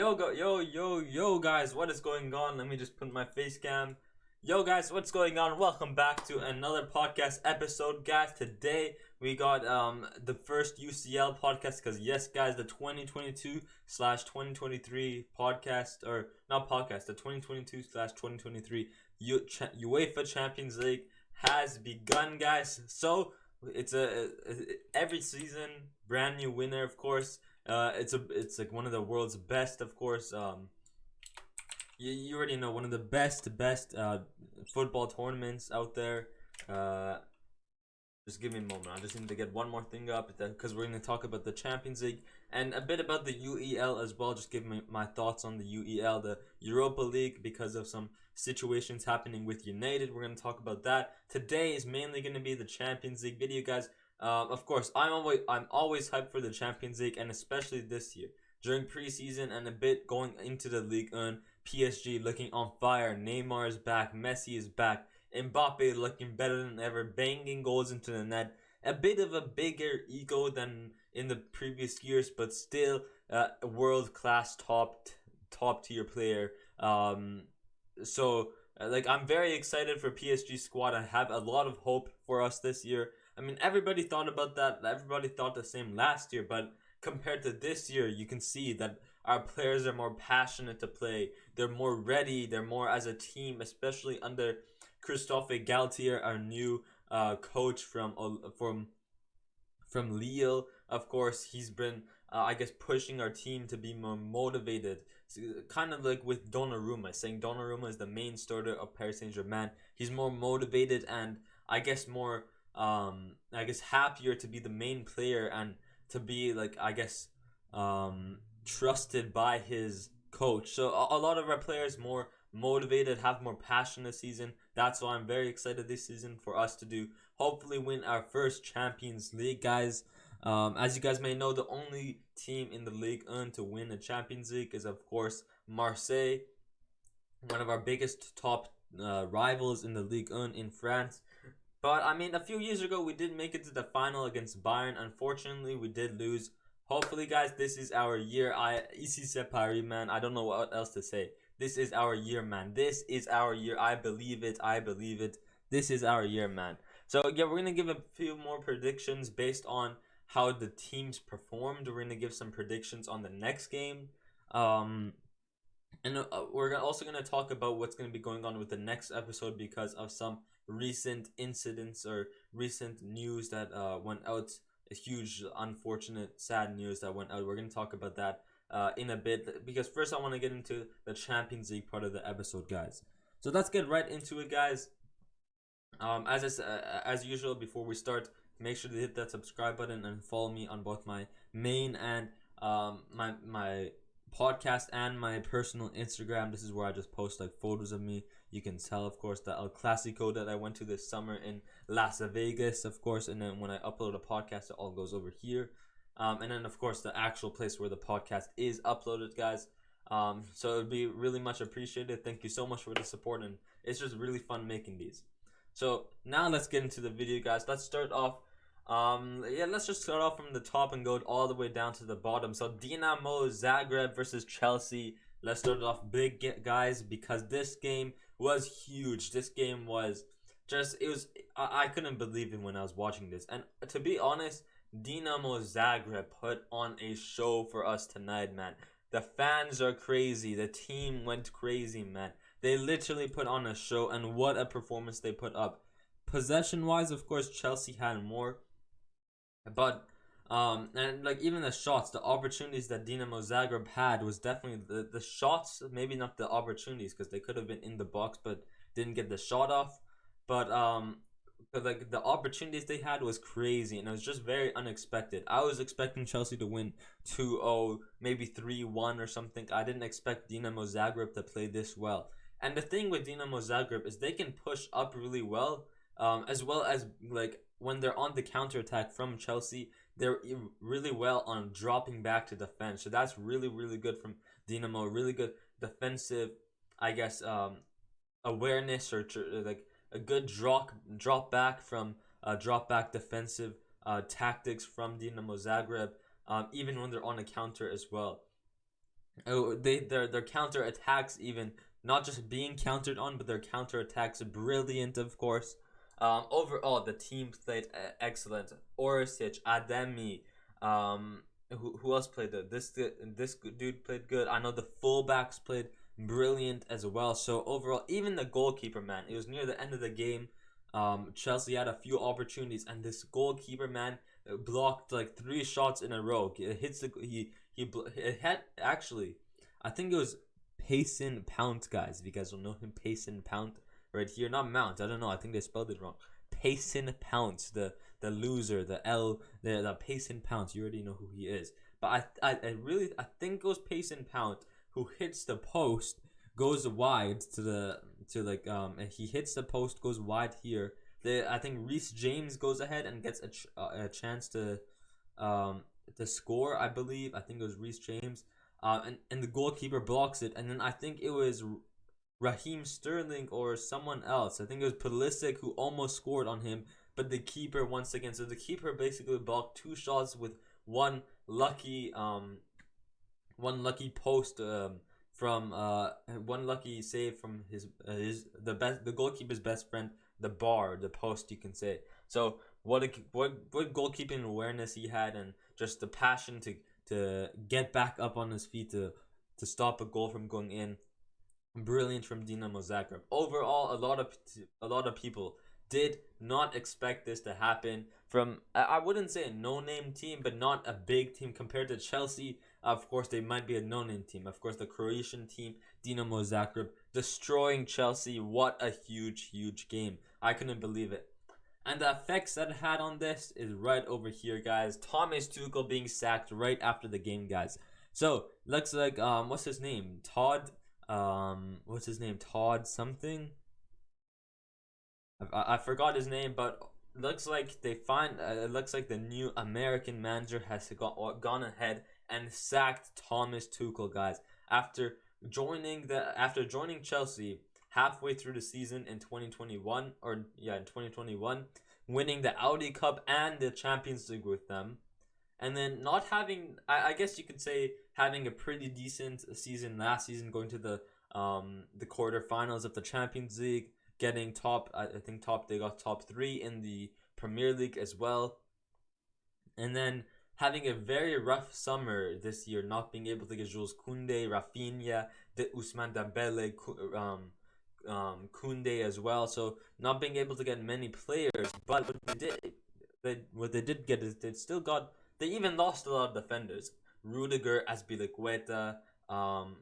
Yo, guys, what is going on? Let me just put my face cam. Yo, guys, what's going on? Welcome back to another podcast episode, guys. Today we got the first UCL podcast because yes, guys, the 2022/2023 podcast or not podcast, the 2022/2023 UEFA Champions League has begun, guys. So it's a every season brand new winner, of course. It's like one of the world's best, of course. You already know, one of the best football tournaments out there. Just give me a moment. I just need to get one more thing up because we're going to talk about the Champions League and a bit about the UEL as well. Just give me my thoughts on the UEL, the Europa League, because of some situations happening with United. We're going to talk about that. Today is mainly going to be the Champions League video, guys. Of course, I'm always hyped for the Champions League, and especially this year during preseason and a bit going into the league. PSG looking on fire. Neymar is back. Messi is back. Mbappe looking better than ever, banging goals into the net. A bit of a bigger ego than in the previous years, but still a world class top tier player. So I'm very excited for PSG squad. I have a lot of hope for us this year. I mean, everybody thought about that. Everybody thought the same last year, but compared to this year, you can see that our players are more passionate to play. They're more ready. They're more as a team, especially under Christophe Galtier, our new coach from Lille. Of course, he's been pushing our team to be more motivated. So, kind of like with Donnarumma, saying Donnarumma is the main starter of Paris Saint-Germain. He's more motivated and more happier to be the main player and to be trusted by his coach. So a lot of our players more motivated, have more passion this season. That's why I'm very excited this season for us to hopefully win our first Champions League, guys. As you guys may know, the only team in the Ligue 1 to win a Champions League is, of course, Marseille, one of our biggest top rivals in the Ligue 1 in France. But I mean, a few years ago we did make it to the final against Bayern. Unfortunately, we did lose. Hopefully, guys, this is our year. Ici c'est Paris, man. I don't know what else to say. This is our year, man. This is our year. I believe it. This is our year, man. So yeah, we're gonna give a few more predictions based on how the teams performed. We're gonna give some predictions on the next game. And we're also gonna talk about what's gonna be going on with the next episode because of some recent incidents or recent news that went out. A huge, unfortunate, sad news that went out. We're going to talk about that in a bit because first I want to get into the Champions League part of the episode, guys. So let's get right into it, guys. As usual, before we start, make sure to hit that subscribe button and follow me on both my main and my podcast and my personal Instagram. This is where I just post photos of me. You can tell, of course, the El Clasico that I went to this summer in Las Vegas, of course. And then when I upload a podcast, it all goes over here. And then, of course, the actual place where the podcast is uploaded, guys. So it would be really much appreciated. Thank you so much for the support. And it's just really fun making these. So now let's get into the video, guys. Let's start off. Let's just start off from the top and go all the way down to the bottom. So Dinamo Zagreb versus Chelsea. Let's start off big, guys, because this game was huge. This game was I couldn't believe it when I was watching this. And to be honest, Dinamo Zagreb put on a show for us tonight, man. The fans are crazy. The team went crazy, man. They literally put on a show, and what a performance they put up. Possession-wise, of course, Chelsea had more. But even the shots, the opportunities that Dinamo Zagreb had was definitely the shots, maybe not the opportunities because they could have been in the box but didn't get the shot off. But the opportunities they had was crazy and it was just very unexpected. I was expecting Chelsea to win 2-0, maybe 3-1 or something. I didn't expect Dinamo Zagreb to play this well. And the thing with Dinamo Zagreb is they can push up really well, as well as when they're on the counterattack from Chelsea, they're really well on dropping back to defense. So that's really, really good from Dinamo. Really good defensive, awareness or a good drop back from drop back defensive tactics from Dinamo Zagreb, even when they're on a counter as well. Oh, their counter attacks, even not just being countered on, but their counter attacks brilliant, of course. Overall, the team played excellent. Orisic, Ademi, who else played good? This dude played good. I know the fullbacks played brilliant as well. So overall, even the goalkeeper, man, it was near the end of the game. Chelsea had a few opportunities, and this goalkeeper, man, blocked like 3 shots in a row. It hits the it had actually, I think it was Payson Pount, guys. If you guys don't know him, Payson Pount, right here, not Mount. I don't know. I think they spelled it wrong. Payson Pount, the loser, the Payson Pount. You already know who he is. But I think it was Payson Pount who hits the post, goes wide he hits the post, goes wide here. I think Reece James goes ahead and gets a chance to score. I believe. I think it was Reece James. And the goalkeeper blocks it, and then I think it was Raheem Sterling or someone else. I think it was Pulisic who almost scored on him, but the keeper once again. So the keeper basically blocked 2 shots with one lucky post from one lucky save from the goalkeeper's best friend, the post, you can say. So what goalkeeping awareness he had, and just the passion to get back up on his feet to stop a goal from going in. Brilliant from Dinamo Zagreb. Overall, a lot of people did not expect this to happen from, I wouldn't say a no-name team, but not a big team compared to Chelsea. Of course, they might be a no-name team. Of course, the Croatian team, Dinamo Zagreb, destroying Chelsea. What a huge game. I couldn't believe it. And the effects that it had on this is right over here, guys. Thomas Tuchel being sacked right after the game, guys. So, looks like, what's his name? What's his name? Todd something? I forgot his name, but looks like it looks like the new American manager has gone ahead and sacked Thomas Tuchel, guys, after joining Chelsea halfway through the season in 2021, in 2021, winning the Audi Cup and the Champions League with them, and then not having, I guess you could say, having a pretty decent season last season, going to the quarterfinals of the Champions League, getting they got top 3 in the Premier League as well, and then having a very rough summer this year, not being able to get Jules Koundé, Rafinha, Ousmane Dembele, Koundé as well, so not being able to get many players. But what they did get is they even lost a lot of defenders. Rudiger, Azpilicueta,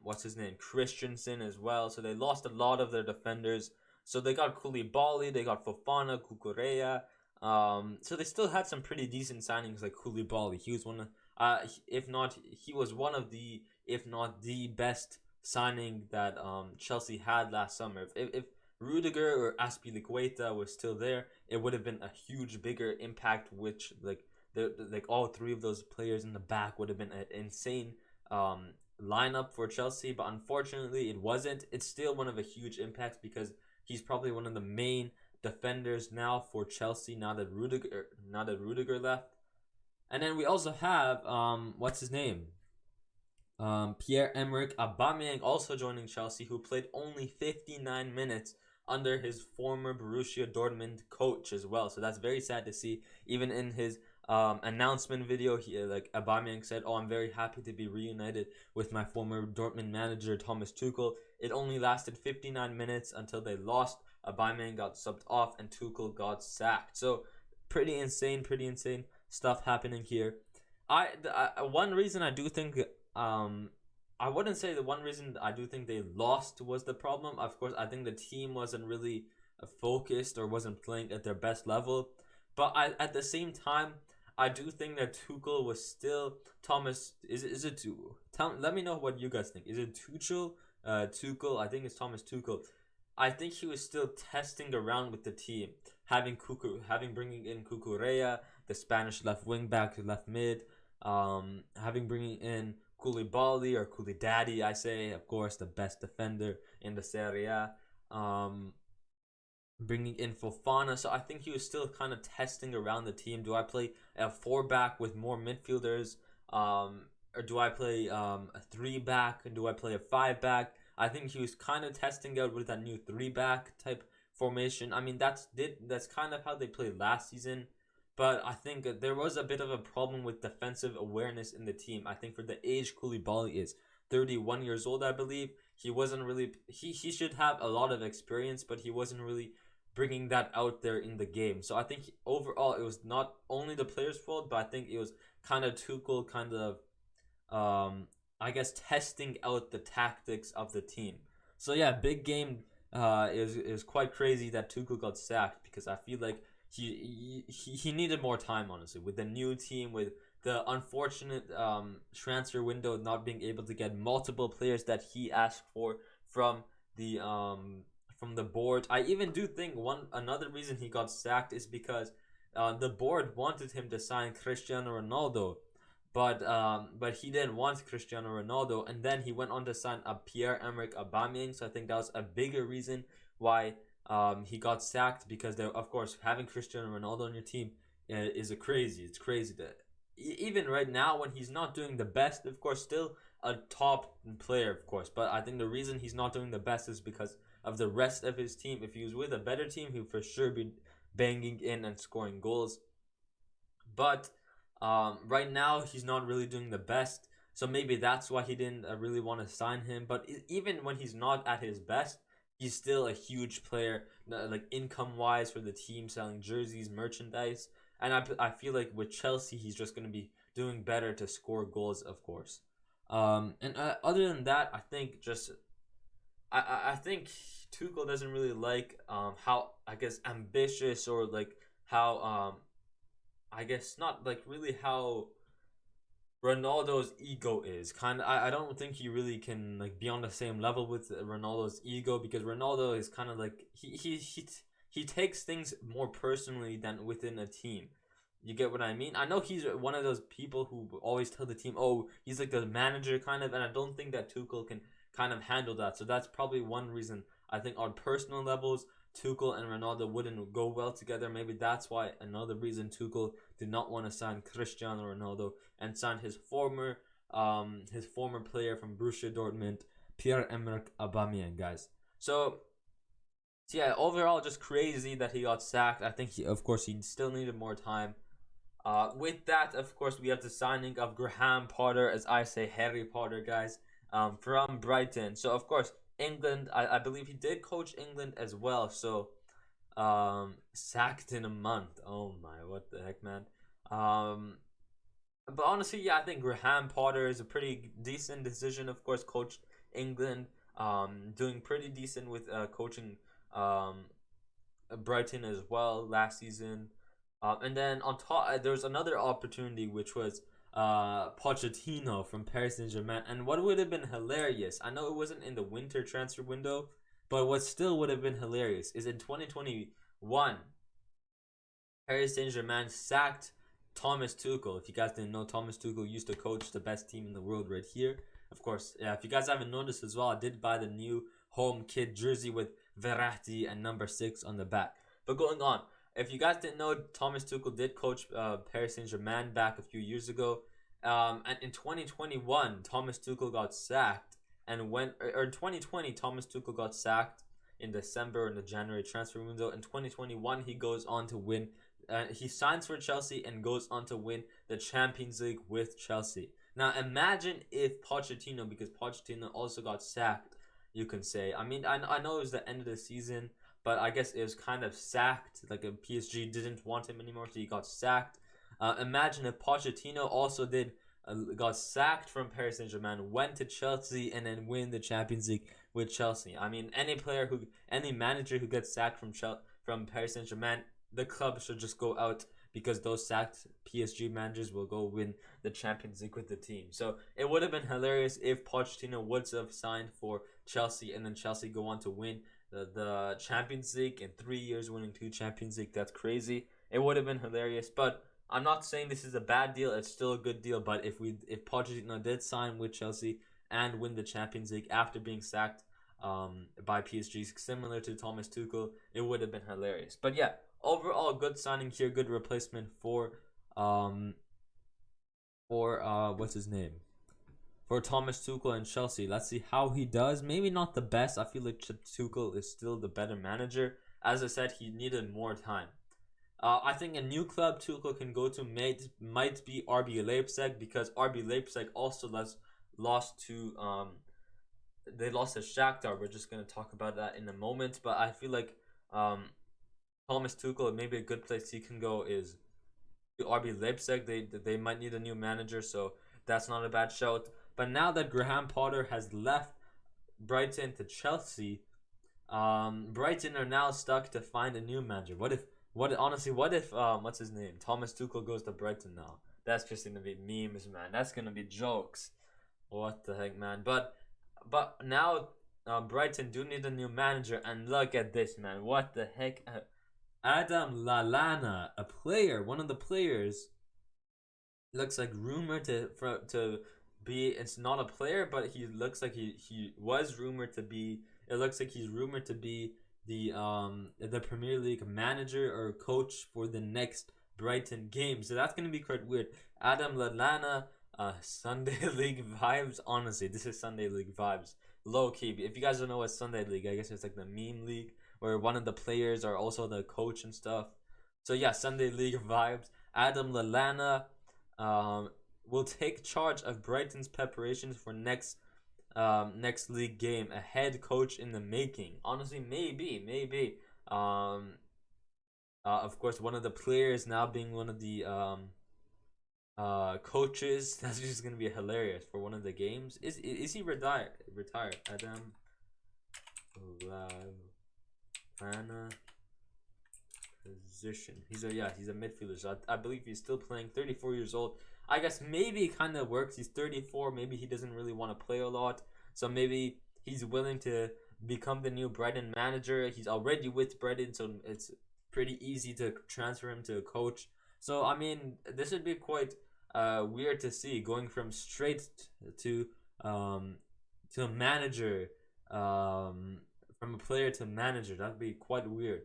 what's his name, Christensen as well. So they lost a lot of their defenders. So they got Koulibaly, they got Fofana, Cucurella. So they still had some pretty decent signings like Koulibaly. He was one of the, if not the best signing that Chelsea had last summer. If Rudiger or Azpilicueta was still there, it would have been a huge, bigger impact. Which all 3 of those players in the back would have been an insane lineup for Chelsea. But unfortunately, it wasn't. It's still one of a huge impacts because he's probably one of the main defenders now for Chelsea now that Rudiger left. And then we also have what's his name? Pierre-Emerick Aubameyang also joining Chelsea, who played only 59 minutes under his former Borussia Dortmund coach as well. So that's very sad to see. Even in his announcement video, Aubameyang said, "Oh, I'm very happy to be reunited with my former Dortmund manager Thomas Tuchel." It only lasted 59 minutes until they lost. Aubameyang got subbed off and Tuchel got sacked. So pretty insane stuff happening here. One reason I do think I wouldn't say the one reason I do think they lost was the problem. Of course, I think the team wasn't really focused or wasn't playing at their best level. But at the same time, I do think that Tuchel was still Thomas. Is it Tuchel? Let me know what you guys think. Is it Tuchel? Tuchel. I think it's Thomas Tuchel. I think he was still testing around with the team, having bringing in Cucurella, the Spanish left wing back, left mid, having bringing in Koulibaly or Koulidaddy, I say, of course, the best defender in the Serie A. Bringing in Fofana. So I think he was still kind of testing around the team. Do I play a 4-back with more midfielders? or do I play a 3-back, and do I play a 5-back? I think he was kind of testing out with that new 3-back type formation. I mean, that's kind of how they played last season, but I think there was a bit of a problem with defensive awareness in the team. I think for the age Koulibaly is 31 years old, I believe. He wasn't really he should have a lot of experience, but he wasn't really bringing that out there in the game. So I think overall it was not only the players' fault, but I think it was kind of Tuchel kind of I guess testing out the tactics of the team. So yeah, big game. It was quite crazy that Tuchel got sacked, because I feel like he needed more time, honestly, with the new team, with the unfortunate transfer window, not being able to get multiple players that he asked for from the board. I even do think another reason he got sacked is because the board wanted him to sign Cristiano Ronaldo, but he didn't want Cristiano Ronaldo, and then he went on to sign a Pierre-Emerick Aubameyang. So I think that was a bigger reason why he got sacked, because of course having Cristiano Ronaldo on your team is crazy. It's crazy that even right now when he's not doing the best, of course, still a top player, of course. But I think the reason he's not doing the best is because of the rest of his team. If he was with a better team, he would for sure be banging in and scoring goals. But right now he's not really doing the best, so maybe that's why he didn't really want to sign him. But even when he's not at his best, he's still a huge player, like income wise, for the team, selling jerseys, merchandise. And I feel like with Chelsea, he's just going to be doing better to score goals, of course. And other than that, I think I think Tuchel doesn't really like how, I guess, ambitious, or like how I guess not like really how Ronaldo's ego is. I don't think he really can like be on the same level with Ronaldo's ego, because Ronaldo is kind of like he takes things more personally than within a team. You get what I mean? I know he's one of those people who always tell the team, oh, he's like the manager kind of, and I don't think that Tuchel can kind of handle that. So that's probably one reason I think on personal levels, Tuchel and Ronaldo wouldn't go well together. Maybe that's why another reason Tuchel did not want to sign Cristiano Ronaldo and sign his former player from Borussia Dortmund, Pierre-Emerick Aubameyang, guys. So yeah, overall, just crazy that he got sacked. I think of course he still needed more time. With that, of course, we have the signing of Graham Potter, as I say, Harry Potter, guys, from Brighton. So of course, England. I believe he did coach England as well. So sacked in a month. Oh my, what the heck, man. But honestly, yeah, I think Graham Potter is a pretty decent decision. Of course, coached England. Doing pretty decent with coaching Brighton as well last season. And then on top, there was another opportunity, which was Pochettino from Paris Saint-Germain. And what would have been hilarious, I know it wasn't in the winter transfer window, but what still would have been hilarious is in 2021, Paris Saint-Germain sacked Thomas Tuchel. If you guys didn't know, Thomas Tuchel used to coach the best team in the world right here. Of course, yeah, if you guys haven't noticed as well, I did buy the new home kit jersey with Verratti and number 6 on the back. But going on, if you guys didn't know, Thomas Tuchel did coach Paris Saint-Germain back a few years ago. And in 2021, Thomas Tuchel got sacked. And in 2020, Thomas Tuchel got sacked in December in the January transfer window. In 2021, he goes on to win. He signs for Chelsea and goes on to win the Champions League with Chelsea. Now, imagine if Pochettino, because Pochettino also got sacked, you can say. I mean, I know it was the end of the season, but I guess it was kind of sacked. Like a PSG didn't want him anymore, so he got sacked. Imagine if Pochettino also got sacked from Paris Saint-Germain, went to Chelsea, and then win the Champions League with Chelsea. I mean, any manager who gets sacked from Paris Saint-Germain, the club should just go out, because those sacked PSG managers will go win the Champions League with the team. So it would have been hilarious if Pochettino would have signed for Chelsea, and then Chelsea go on to win the Champions League in 3 years, winning 2 Champions League. That's crazy. It would have been hilarious. But I'm not saying this is a bad deal. It's still a good deal. But if Pochettino did sign with Chelsea and win the Champions League after being sacked by PSG, similar to Thomas Tuchel, it would have been hilarious. But yeah, overall, good signing here, good replacement for what's his name? for Thomas Tuchel and Chelsea. Let's see how he does. Maybe not the best. I feel like Tuchel is still the better manager. As I said, he needed more time. I think a new club Tuchel can go to might be RB Leipzig, because RB Leipzig also lost to they lost to Shakhtar. We're just gonna talk about that in a moment. But I feel like Thomas Tuchel, maybe a good place he can go is to RB Leipzig. They might need a new manager, so that's not a bad shout. But now that Graham Potter has left Brighton to Chelsea, Brighton are now stuck to find a new manager. What if what's his name? Thomas Tuchel goes to Brighton now. That's just gonna be memes, man. That's gonna be jokes. What the heck, man? But now Brighton do need a new manager, and look at this, man. What the heck? Adam Lallana, a player, one of the players, looks like rumored to be. It's not a player, but he looks like he was rumored to be. It looks like he's rumored to be the Premier League manager or coach for the next Brighton game. So that's gonna be quite weird. Adam Lallana, Sunday League vibes. Honestly, this is Sunday League vibes. Low key. If you guys don't know what Sunday League, I guess it's like the meme league where one of the players are also the coach and stuff. So yeah, Sunday League vibes. Adam Lallana will take charge of Brighton's preparations for next league game. A head coach in the making. Honestly, maybe. Of course, one of the players now being one of the coaches. That's just gonna be hilarious for one of the games. Is he retired? Adam Lallana position. He's a midfielder. So I believe he's still playing. 34 years old. I guess maybe it kind of works. He's 34. Maybe he doesn't really want to play a lot. So maybe he's willing to become the new Brighton manager. He's already with Brighton, so it's pretty easy to transfer him to a coach. So I mean, this would be quite weird to see, going from straight to a manager, from a player to manager. That'd be quite weird.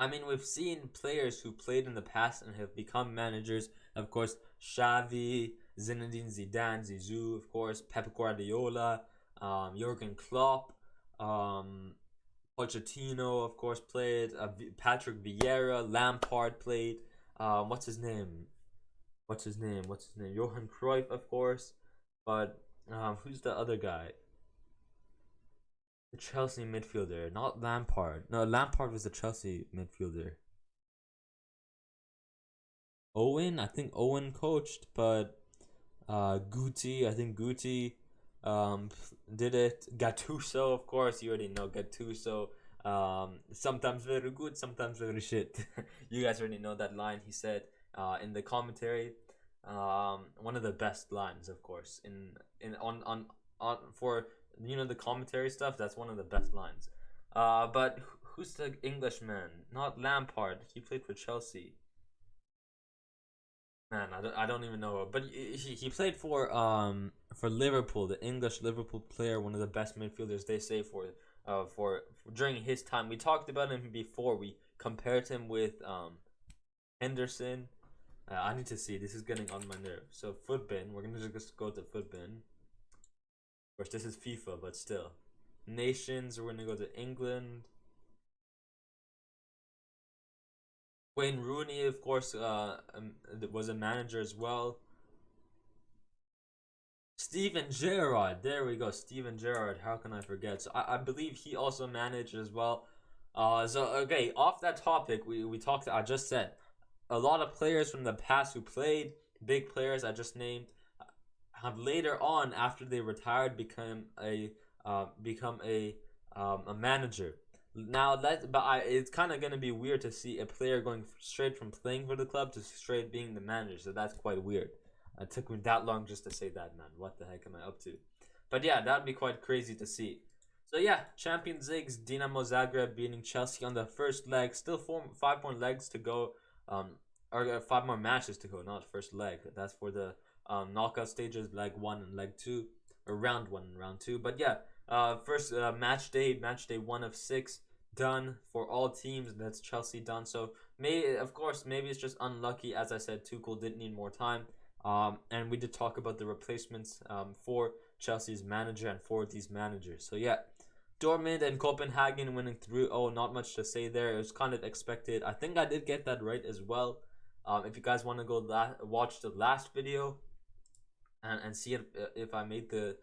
I mean, we've seen players who played in the past and have become managers. Of course, Xavi, Zinedine Zidane, Zizou, of course, Pep Guardiola, Jurgen Klopp, Pochettino, of course, played. Patrick Vieira, Lampard played. What's his name? Johan Cruyff, of course. But who's the other guy? The Chelsea midfielder, not Lampard. No, Lampard was the Chelsea midfielder. Owen, I think Owen coached, but Guti, I think Guti did it. Gattuso, of course, you already know Gattuso. Sometimes very good, sometimes very shit. You guys already know that line he said in the commentary. One of the best lines, of course, on for the commentary stuff. That's one of the best lines. But who's the Englishman? Not Lampard. He played for Chelsea. Man, I don't even know. But he played for Liverpool, the English Liverpool player, one of the best midfielders they say for during his time. We talked about him before. We compared him with Henderson. I need to see. This is getting on my nerves. So Footbin. We're gonna just go to Footbin. Of course, this is FIFA, but still. Nations. We're gonna go to England. Wayne Rooney, of course, was a manager as well. Steven Gerrard. There we go. Steven Gerrard. How can I forget? So I believe he also managed as well. Okay, off that topic, we talked. I just said a lot of players from the past who played, big players I just named, have later on, after they retired, become a manager. Now it's kind of gonna be weird to see a player going straight from playing for the club to straight being the manager. So that's quite weird. It took me that long just to say that, man. What the heck am I up to? But yeah, that'd be quite crazy to see. So yeah, Champions League's Dinamo Zagreb beating Chelsea on the first leg. Still 5 more legs to go. Or 5 more matches to go, not first leg. That's for the knockout stages, leg 1 and leg 2, or round 1 and round 2. But yeah, first match day 1 of 6 done for all teams. That's Chelsea done. So maybe it's just unlucky. As I said, Tuchel didn't need more time. And we did talk about the replacements for Chelsea's manager and for these managers. So yeah, Dortmund and Copenhagen winning 3-0. Not much to say there. It was kind of expected. I think I did get that right as well. If you guys want to go watch the last video and see if I made the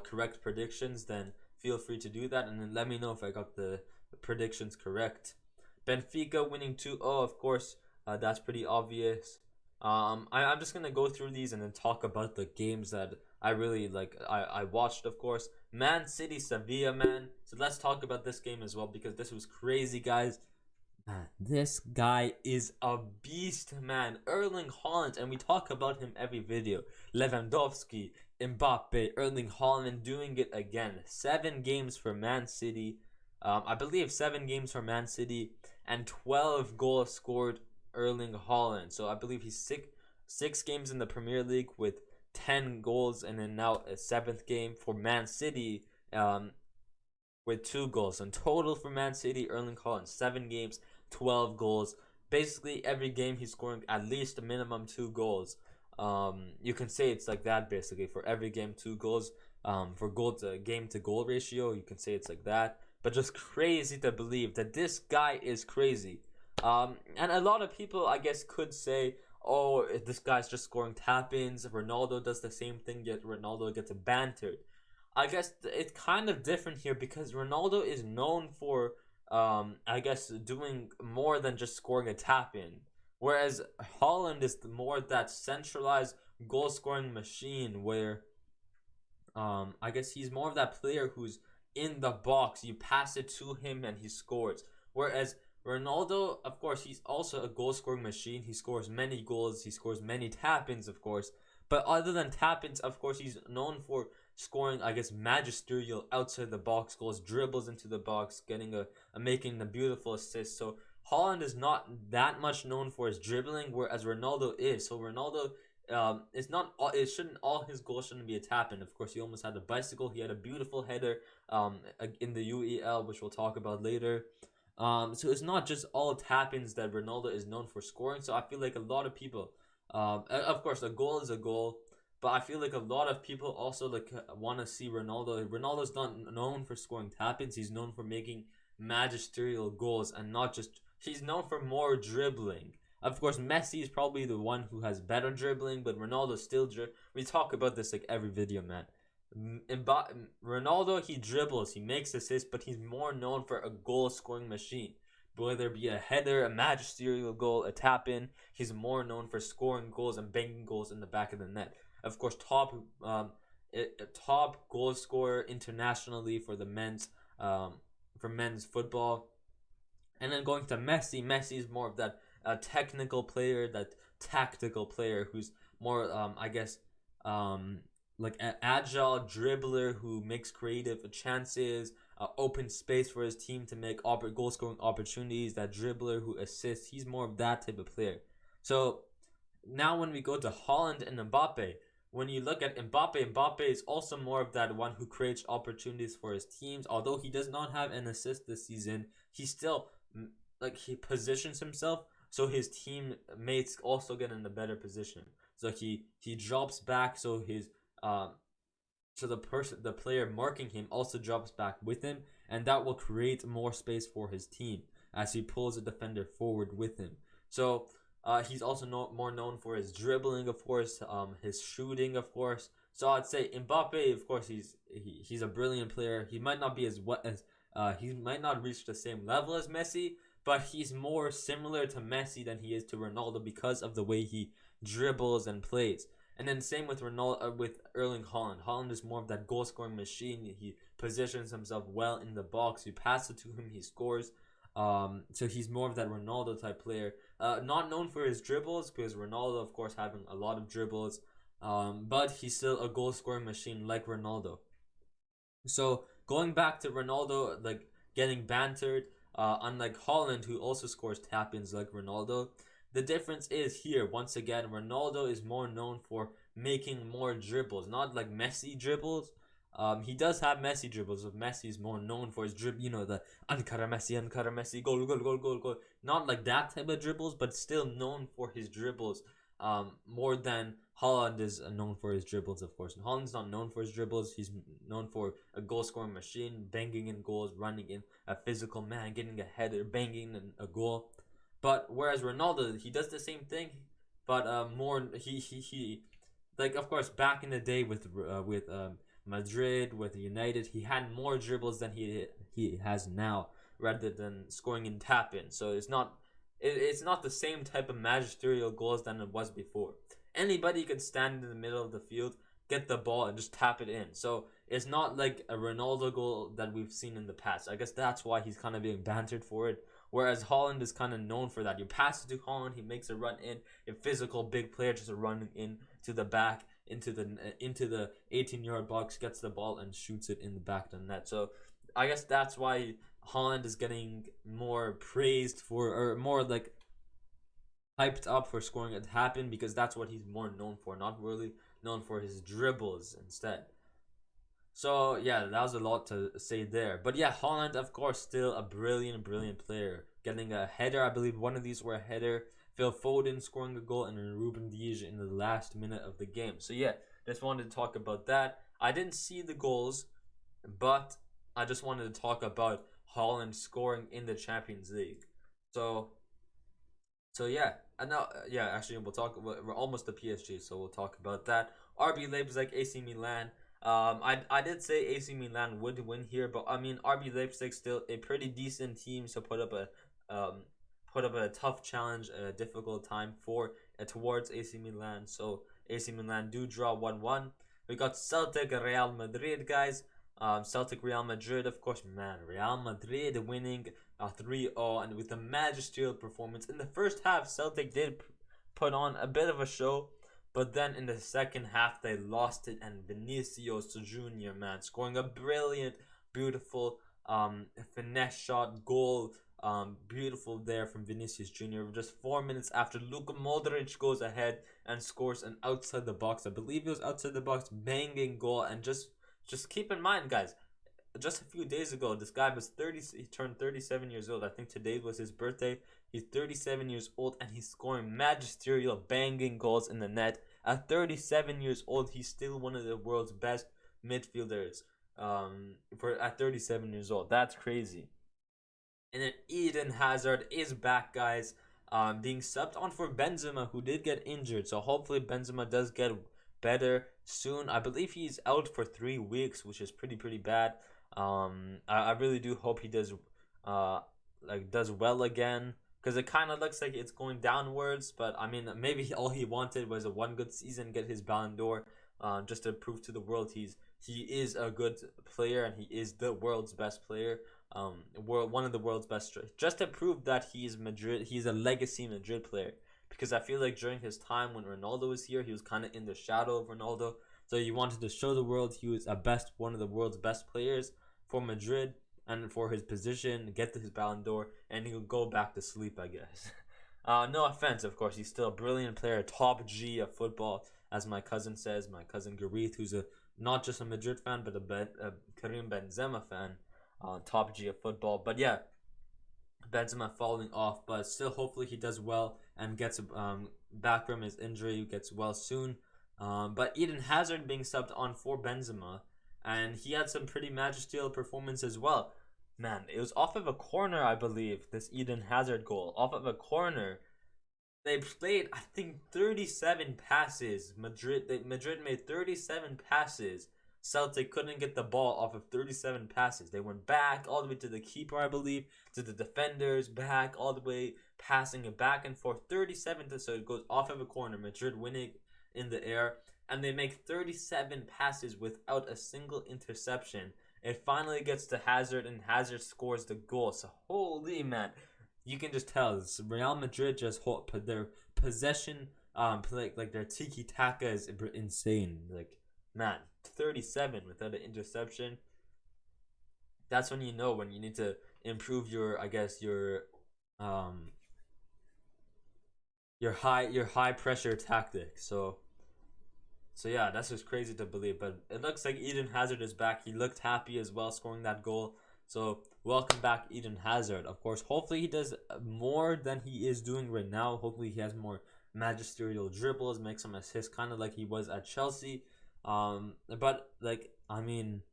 correct predictions, then feel free to do that, and then let me know if I got the predictions correct. Benfica winning 2-0, of course. That's pretty obvious. I'm just gonna go through these and then talk about the games that I really like. I watched, of course. Man City Sevilla, man. So let's talk about this game as well, because this was crazy, guys. Man, this guy is a beast, man. Erling Haaland, and we talk about him every video. Lewandowski, Mbappe, Erling Haaland doing it again. 7 games for Man City. I believe 7 games for Man City, and 12 goals scored Erling Haaland. So I believe he's six games in the Premier League with 10 goals, and then now a 7th game for Man City with 2 goals. In total for Man City, Erling Haaland, 7 games, 12 goals. Basically every game he's scoring at least a minimum 2 goals. You can say it's like that basically for every game, 2 goals. For game to goal ratio, you can say it's like that. But just crazy to believe that this guy is crazy. And a lot of people, I guess, could say, oh, this guy's just scoring tap-ins. Ronaldo does the same thing, yet Ronaldo gets bantered. I guess it's kind of different here, because Ronaldo is known for, I guess, doing more than just scoring a tap-in. Whereas Haaland is more that centralized goal-scoring machine where, I guess he's more of that player who's in the box. You pass it to him and he scores. Whereas Ronaldo, of course, he's also a goal-scoring machine. He scores many goals. He scores many tap-ins, of course. But other than tap-ins, of course, he's known for scoring, I guess, magisterial outside the box goals, dribbles into the box, making a beautiful assist. So Haaland is not that much known for his dribbling, whereas Ronaldo is. So Ronaldo, all his goals shouldn't be a tap-in. Of course, he almost had a bicycle. He had a beautiful header in the UEL, which we'll talk about later. So it's not just all tap-ins that Ronaldo is known for scoring. So I feel like a lot of people, of course, a goal is a goal, but I feel like a lot of people also want to see Ronaldo. Ronaldo's not known for scoring tap-ins. He's known for making magisterial goals, and not just. He's known for more dribbling. Of course, Messi is probably the one who has better dribbling, but Ronaldo still we talk about this like every video, man. Ronaldo, he dribbles, he makes assists, but he's more known for a goal-scoring machine. Whether it be a header, a magisterial goal, a tap-in, he's more known for scoring goals and banging goals in the back of the net. Of course, top goal scorer internationally for the men's football. And then going to Messi, Messi is more of that technical player, that tactical player who's more, I guess, like an agile dribbler who makes creative chances, open space for his team to make goal-scoring opportunities, that dribbler who assists. He's more of that type of player. So now when we go to Haaland and Mbappe, when you look at Mbappe, Mbappe is also more of that one who creates opportunities for his teams. Although he does not have an assist this season, he still, he positions himself so his teammates also get in a better position. So he drops back, so his so the player marking him also drops back with him, and that will create more space for his team as he pulls a defender forward with him. So he's also more known for his dribbling, of course, his shooting, of course. So I'd say Mbappe, of course, he's a brilliant player. He might not be he might not reach the same level as Messi, but he's more similar to Messi than he is to Ronaldo because of the way he dribbles and plays. And then same with with Erling Haaland. Haaland is more of that goal-scoring machine. He positions himself well in the box. You pass it to him, he scores. So he's more of that Ronaldo type player. Not known for his dribbles, because Ronaldo, of course, having a lot of dribbles. But he's still a goal-scoring machine like Ronaldo. So going back to Ronaldo, getting bantered, unlike Haaland, who also scores tap-ins like Ronaldo. The difference is here, once again, Ronaldo is more known for making more dribbles, not like Messi dribbles. He does have Messi dribbles, but Messi is more known for his dribble, the Ankara Messi, goal, goal, goal, goal, goal. Not like that type of dribbles, but still known for his dribbles. more than Haaland is known for his dribbles, of course. And Haaland's not known for his dribbles. He's known for a goal-scoring machine, banging in goals, running in, a physical man, getting a header, banging in a goal. But whereas Ronaldo, he does the same thing, but more he like, of course, back in the day with Madrid, with United, he had more dribbles than he has now, rather than scoring in tap in. So it's not the same type of magisterial goals than it was before. Anybody could stand in the middle of the field, get the ball, and just tap it in. So it's not like a Ronaldo goal that we've seen in the past. I guess that's why he's kind of being bantered for it. Whereas Haaland is kind of known for that. You pass it to Haaland, he makes a run in. A physical big player just running in to the back, into the 18-yard box, gets the ball and shoots it in the back of the net. So I guess that's why Haaland is getting more praised for, or more like hyped up for scoring a tap in, because that's what he's more known for, not really known for his dribbles instead. So yeah, that was a lot to say there. But yeah, Haaland, of course, still a brilliant player. Getting a header, I believe one of these were a header. Phil Foden scoring a goal, and Ruben Dias in the last minute of the game. So yeah, just wanted to talk about that. I didn't see the goals, but I just wanted to talk about Haaland scoring in the Champions League. So yeah, and now yeah, actually we're almost to PSG, so we'll talk about that. RB Leipzig, AC Milan. I did say AC Milan would win here, but I mean RB Leipzig still a pretty decent team, so put up a tough challenge, a difficult time for towards AC Milan. So AC Milan do draw 1-1. We got Celtic Real Madrid, guys. Celtic Real Madrid, of course, man. Real Madrid winning 3-0, and with a magisterial performance in the first half. Celtic did put on a bit of a show, but then in the second half they lost it, and Vinicius Junior, man, scoring a brilliant, beautiful finesse shot goal. Beautiful there from Vinicius Junior. Just 4 minutes after Luka Modric goes ahead and scores an outside the box, I believe it was outside the box, banging goal. And just keep in mind, guys, just a few days ago, this guy was 30. He turned 37 years old. I think today was his birthday. He's 37 years old, and he's scoring magisterial banging goals in the net. At 37 years old, he's still one of the world's best midfielders. At 37 years old, that's crazy. And then Eden Hazard is back, guys, being subbed on for Benzema, who did get injured. So hopefully Benzema does get better soon. I believe he's out for 3 weeks, which is pretty bad. I really do hope he does well again, because it kind of looks like it's going downwards. But I mean, maybe all he wanted was a one good season, get his Ballon d'Or, just to prove to the world he is a good player, and he is the world's best player. One of the world's best, just to prove that he's a legacy Madrid player. Because I feel like during his time when Ronaldo was here, he was kind of in the shadow of Ronaldo. So you wanted to show the world he was one of the world's best players for Madrid and for his position, get to his Ballon d'Or, and he'll go back to sleep, I guess. No offense, of course, he's still a brilliant player, top G of football, as my cousin says, my cousin Gareth, who's not just a Madrid fan, but a Karim Benzema fan. Top G of football. But yeah, Benzema falling off, but still hopefully he does well and gets back from his injury, gets well soon. But Eden Hazard being subbed on for Benzema, and he had some pretty magisterial performance as well. Man, it was off of a corner, I believe, this Eden Hazard goal. Off of a corner. They played, I think, 37 passes. Madrid made 37 passes. Celtic couldn't get the ball off of 37 passes. They went back all the way to the keeper, I believe, to the defenders, back all the way, passing it back and forth. 37, so it goes off of a corner. Madrid winning in the air, and they make 37 passes without a single interception. It finally gets to Hazard, and Hazard scores the goal. So holy man, you can just tell Real Madrid just put their possession, like their tiki taka is insane. Like, man, 37 without an interception. That's when you know when you need to improve your, I guess, your high pressure tactic. So yeah, that's just crazy to believe. But it looks like Eden Hazard is back. He looked happy as well, scoring that goal. So welcome back, Eden Hazard. Of course, hopefully he does more than he is doing right now. Hopefully he has more magisterial dribbles, make some assists, kind of like he was at Chelsea. But like I mean,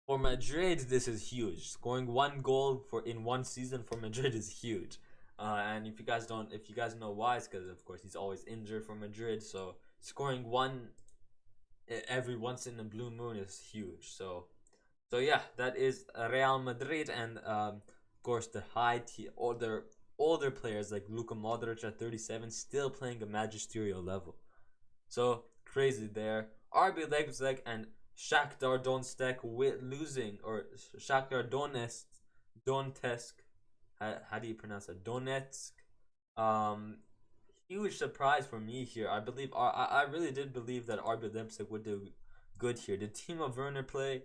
for Madrid, this is huge. Scoring one goal for in one season for Madrid is huge. And if you guys know why, it's because of course he's always injured for Madrid. So scoring one every once in a blue moon is huge. So yeah, that is Real Madrid, and of course the older players like Luka Modric at 37 still playing a magisterial level. So crazy there. RB Leipzig and Shakhtar Donetsk losing, or Shakhtar Donetsk. How do you pronounce it? Donetsk. Um, Huge surprise for me here. I really did believe that RB Leipzig would do good here. Did Timo Werner play?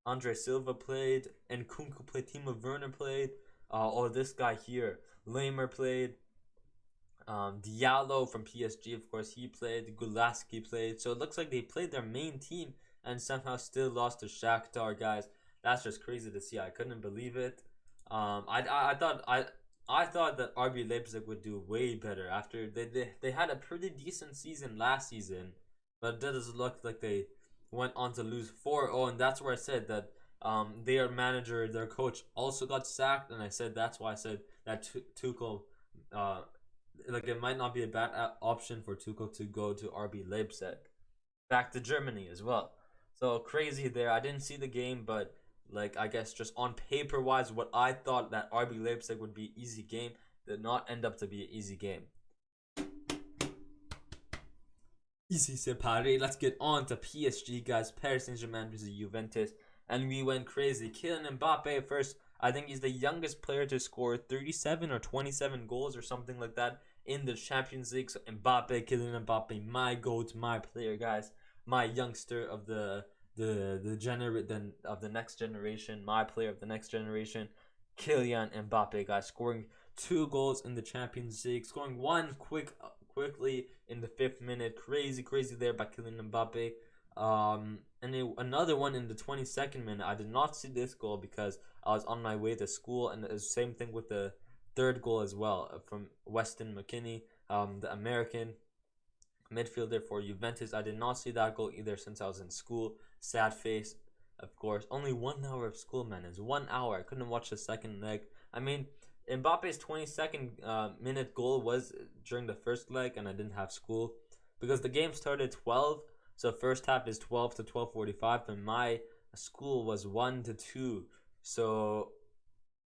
Andre Silva played, and Kunku played. Timo Werner played. Or this guy here, Lamer played. Diallo from PSG, of course, he played. Gulaski played. So it looks like they played their main team and somehow still lost to Shakhtar, guys. That's just crazy to see. I couldn't believe it. I thought that RB Leipzig would do way better after they had a pretty decent season last season, but it doesn't look like they went on to lose 4-0, and that's where I said that their manager, their coach also got sacked, and I said that's why I said that Tuchel like it might not be a bad option for Tuchel to go to RB Leipzig, back to Germany as well. So crazy there. I didn't see the game, but like I guess just on paper wise, what I thought that RB Leipzig would be easy game did not end up to be an easy game. Easy separate. Let's get on to PSG, guys. Paris Saint-Germain versus Juventus, and we went crazy. Kylian Mbappe first. I think he's the youngest player to score 37 or 27 goals or something like that in the Champions League. So Mbappe, Kylian Mbappe, my GOAT, my player, guys, my youngster of the next generation, my player of the next generation, Kylian Mbappe, guys, scoring 2 goals in the Champions League, scoring one quickly in the 5th minute. Crazy there by Kylian Mbappe. Another one in the 22nd minute. I did not see this goal because I was on my way to school, and the same thing with the 3rd goal as well from Weston McKennie, the American midfielder for Juventus. I did not see that goal either since I was in school. Sad face, of course. Only 1 hour of school, man. It's 1 hour. I couldn't watch the second leg. I mean, Mbappe's 22nd minute goal was during the first leg, and I didn't have school because the game started 12. So first half is 12 to 12:45, and my school was 1 to 2. So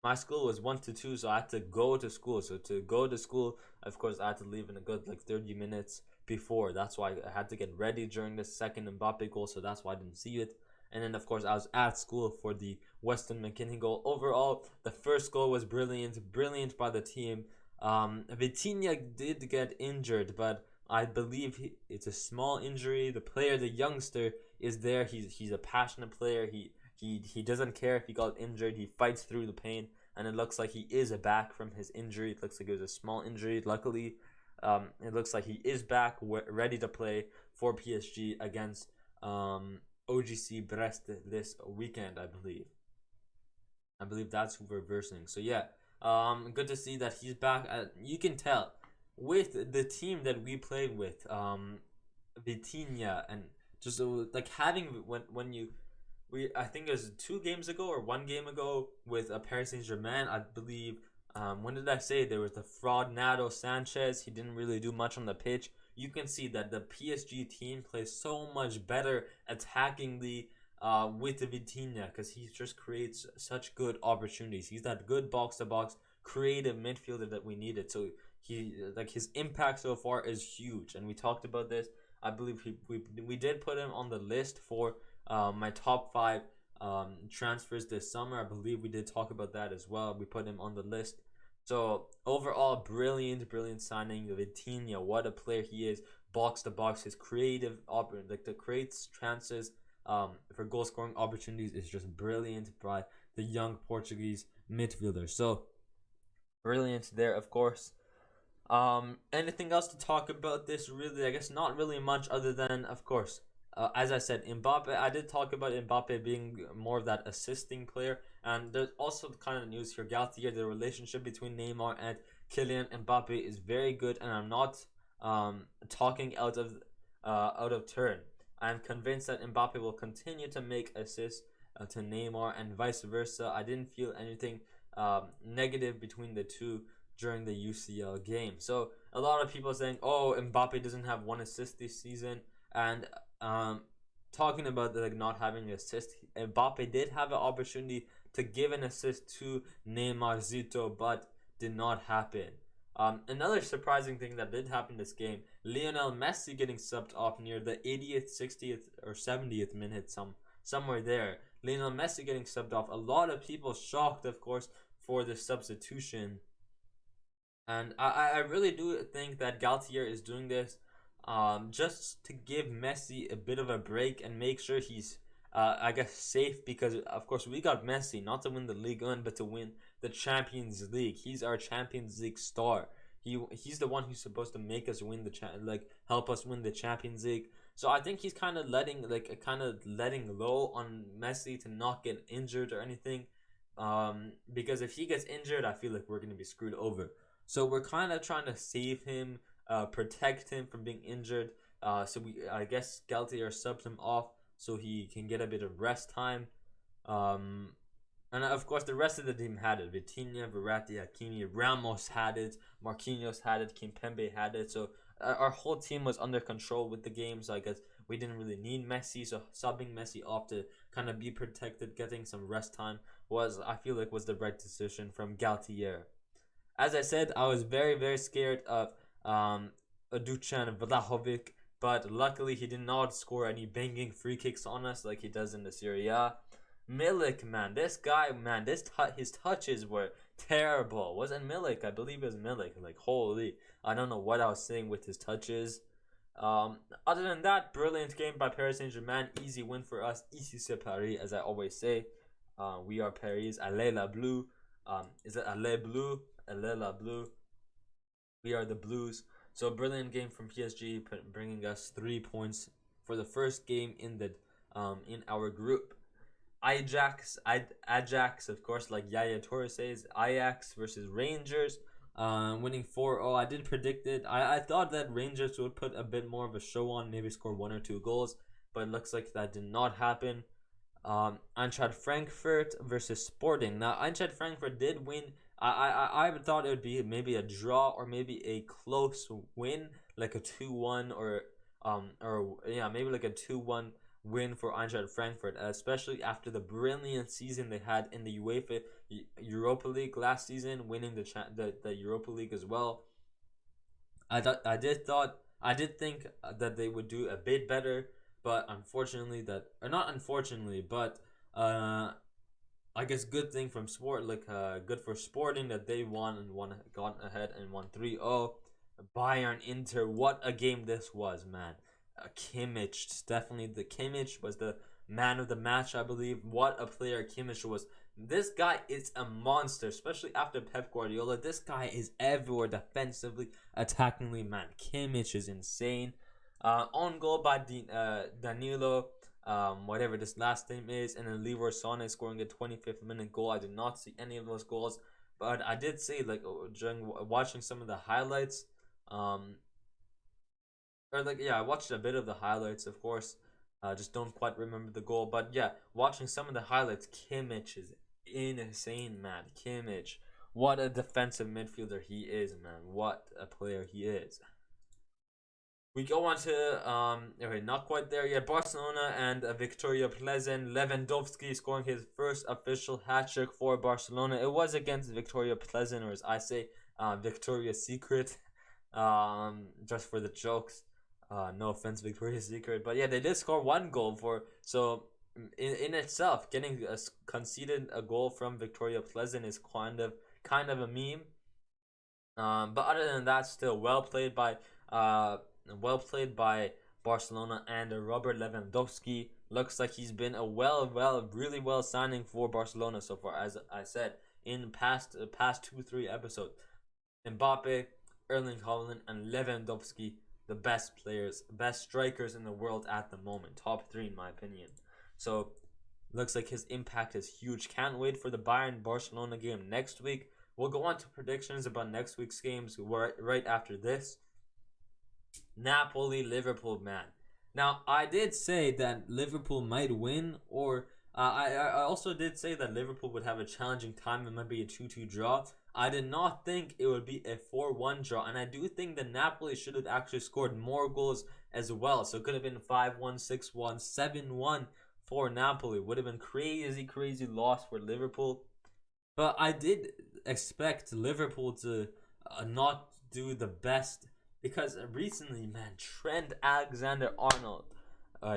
my school was 1 to 2, so I had to go to school. So to go to school, of course, I had to leave in a good 30 minutes before. That's why I had to get ready during the second Mbappe goal, so that's why I didn't see it. And then, of course, I was at school for the Weston McKennie goal. Overall, the first goal was brilliant by the team. Vitinha did get injured, but I believe it's a small injury. The player, the youngster, is there. He's a passionate player. He doesn't care if he got injured. He fights through the pain, and it looks like he is back from his injury. It looks like it was a small injury. Luckily, it looks like he is back, ready to play for PSG against OGC Brest this weekend, I believe. I believe that's who we're versing. So yeah, good to see that he's back. You can tell with the team that we played with, Vitinha, and just like having I think it was 2 games ago or 1 game ago with Paris Saint-Germain, I believe. When did I say there was the fraud Nato Sanchez? He didn't really do much on the pitch. You can see that the PSG team plays so much better attackingly with the Vitinha, because he just creates such good opportunities. He's that good box-to-box creative midfielder that we needed. So his impact so far is huge, and we talked about this. I believe we did put him on the list for my top 5 transfers this summer. I believe we did talk about that as well. We put him on the list. So overall, brilliant signing. Vitinha, what a player he is. Box to box, his creative the creates chances for goal scoring opportunities is just brilliant by the young Portuguese midfielder. So brilliant there, of course. Anything else to talk about this? Really, I guess not really much, other than, of course, as I said, Mbappe. I did talk about Mbappe being more of that assisting player, And there's also the kind of news here, Galtier, the relationship between Neymar and Kylian Mbappe is very good, and I'm not talking out of turn. I'm convinced that Mbappe will continue to make assists to Neymar and vice versa. I didn't feel anything negative between the two during the UCL game. So a lot of people saying, "Oh, Mbappe doesn't have one assist this season," and talking about like not having an assist, Mbappe did have an opportunity to give an assist to Neymar Zito, but did not happen. Another surprising thing that did happen this game, Lionel Messi getting subbed off near the 80th, 60th, or 70th minute, somewhere there. Lionel Messi getting subbed off. A lot of people shocked, of course, for the substitution. And I really do think that Galtier is doing this just to give Messi a bit of a break and make sure he's, I guess, safe, because, of course, we got Messi not to win the Ligue 1, but to win the Champions League. He's our Champions League star. He's the one who's supposed to make us win help us win the Champions League. So I think he's kind of letting low on Messi to not get injured or anything. Because if he gets injured, I feel like we're gonna be screwed over. So we're kind of trying to save him, protect him from being injured. I guess Galtier subs him off so he can get a bit of rest time. And of course, the rest of the team had it. Vitinha, Verratti, Hakimi, Ramos had it. Marquinhos had it. Kimpembe had it. So our whole team was under control with the game. So I guess we didn't really need Messi. So subbing Messi off to kind of be protected, getting some rest time I feel like was the right decision from Galtier. As I said, I was very, very scared of Dusan Vlahovic, but luckily he did not score any banging free kicks on us like he does in the Serie A. Milik, man, this guy, man, his touches were terrible. Wasn't Milik? I believe it was Milik. Like, holy, I don't know what I was saying with his touches. Other than that, brilliant game by Paris Saint-Germain. Easy win for us. Ici c'est Paris, as I always say. We are Paris. Allez la bleu. Is it Allez bleu? Allez la bleu. We are the Blues. So brilliant game from PSG, bringing us 3 points for the first game in our group. Ajax, of course, like Yaya Toure says, Ajax versus Rangers, winning 4-0. I did predict it. I thought that Rangers would put a bit more of a show on, maybe score 1 or 2 goals, but it looks like that did not happen. Eintracht Frankfurt versus Sporting. Now, Eintracht Frankfurt did win. I thought it would be maybe a draw or maybe a close win, like a 2-1 or maybe like a 2-1 win for Eintracht Frankfurt, especially after the brilliant season they had in the UEFA Europa League last season, winning the Europa League as well. I did think that they would do a bit better, but unfortunately I guess good thing from good for Sporting that they won gone ahead and won 3-0. Bayern Inter, what a game this was, man. Kimmich, definitely Kimmich was the man of the match, I believe. What a player Kimmich was. This guy is a monster, especially after Pep Guardiola. This guy is everywhere, defensively, attackingly, man. Kimmich is insane. On goal by Danilo, whatever this last name is, and then Leroy Sané scoring a 25th minute goal. I did not see any of those goals, but I did see, like, during watching some of the highlights, I watched a bit of the highlights, of course. Just don't quite remember the goal, but yeah, watching some of the highlights, Kimmich is insane, man. Kimmich, what a defensive midfielder he is, man. What a player he is. We go on to not quite there yet. Barcelona and Victoria Pleasant. Lewandowski scoring his first official hat-trick for Barcelona. It was against Victoria Pleasant, or as I say, Victoria's Secret. Just for the jokes. No offense, Victoria's Secret, but yeah, they did score 1 goal in itself. Getting conceded a goal from Victoria Pleasant is kind of a meme. But other than that, still well played by Barcelona, and Robert Lewandowski looks like he's been a really well signing for Barcelona so far, as I said in past 2-3 episodes. Mbappe, Erling Haaland, and Lewandowski, the best strikers in the world at the moment. Top 3 in my opinion. So Looks like his impact is huge. Can't wait for the Bayern-Barcelona game next week. We'll go on to predictions about next week's games right after this. Napoli-Liverpool, man. Now, I did say that Liverpool might win, or I also did say that Liverpool would have a challenging time. It might be a 2-2 draw. I did not think it would be a 4-1 draw, and I do think that Napoli should have actually scored more goals as well. So it could have been 5-1, 6-1, 7-1 for Napoli. Would have been crazy loss for Liverpool. But I did expect Liverpool to not do the best, because recently, man, Trent Alexander-Arnold.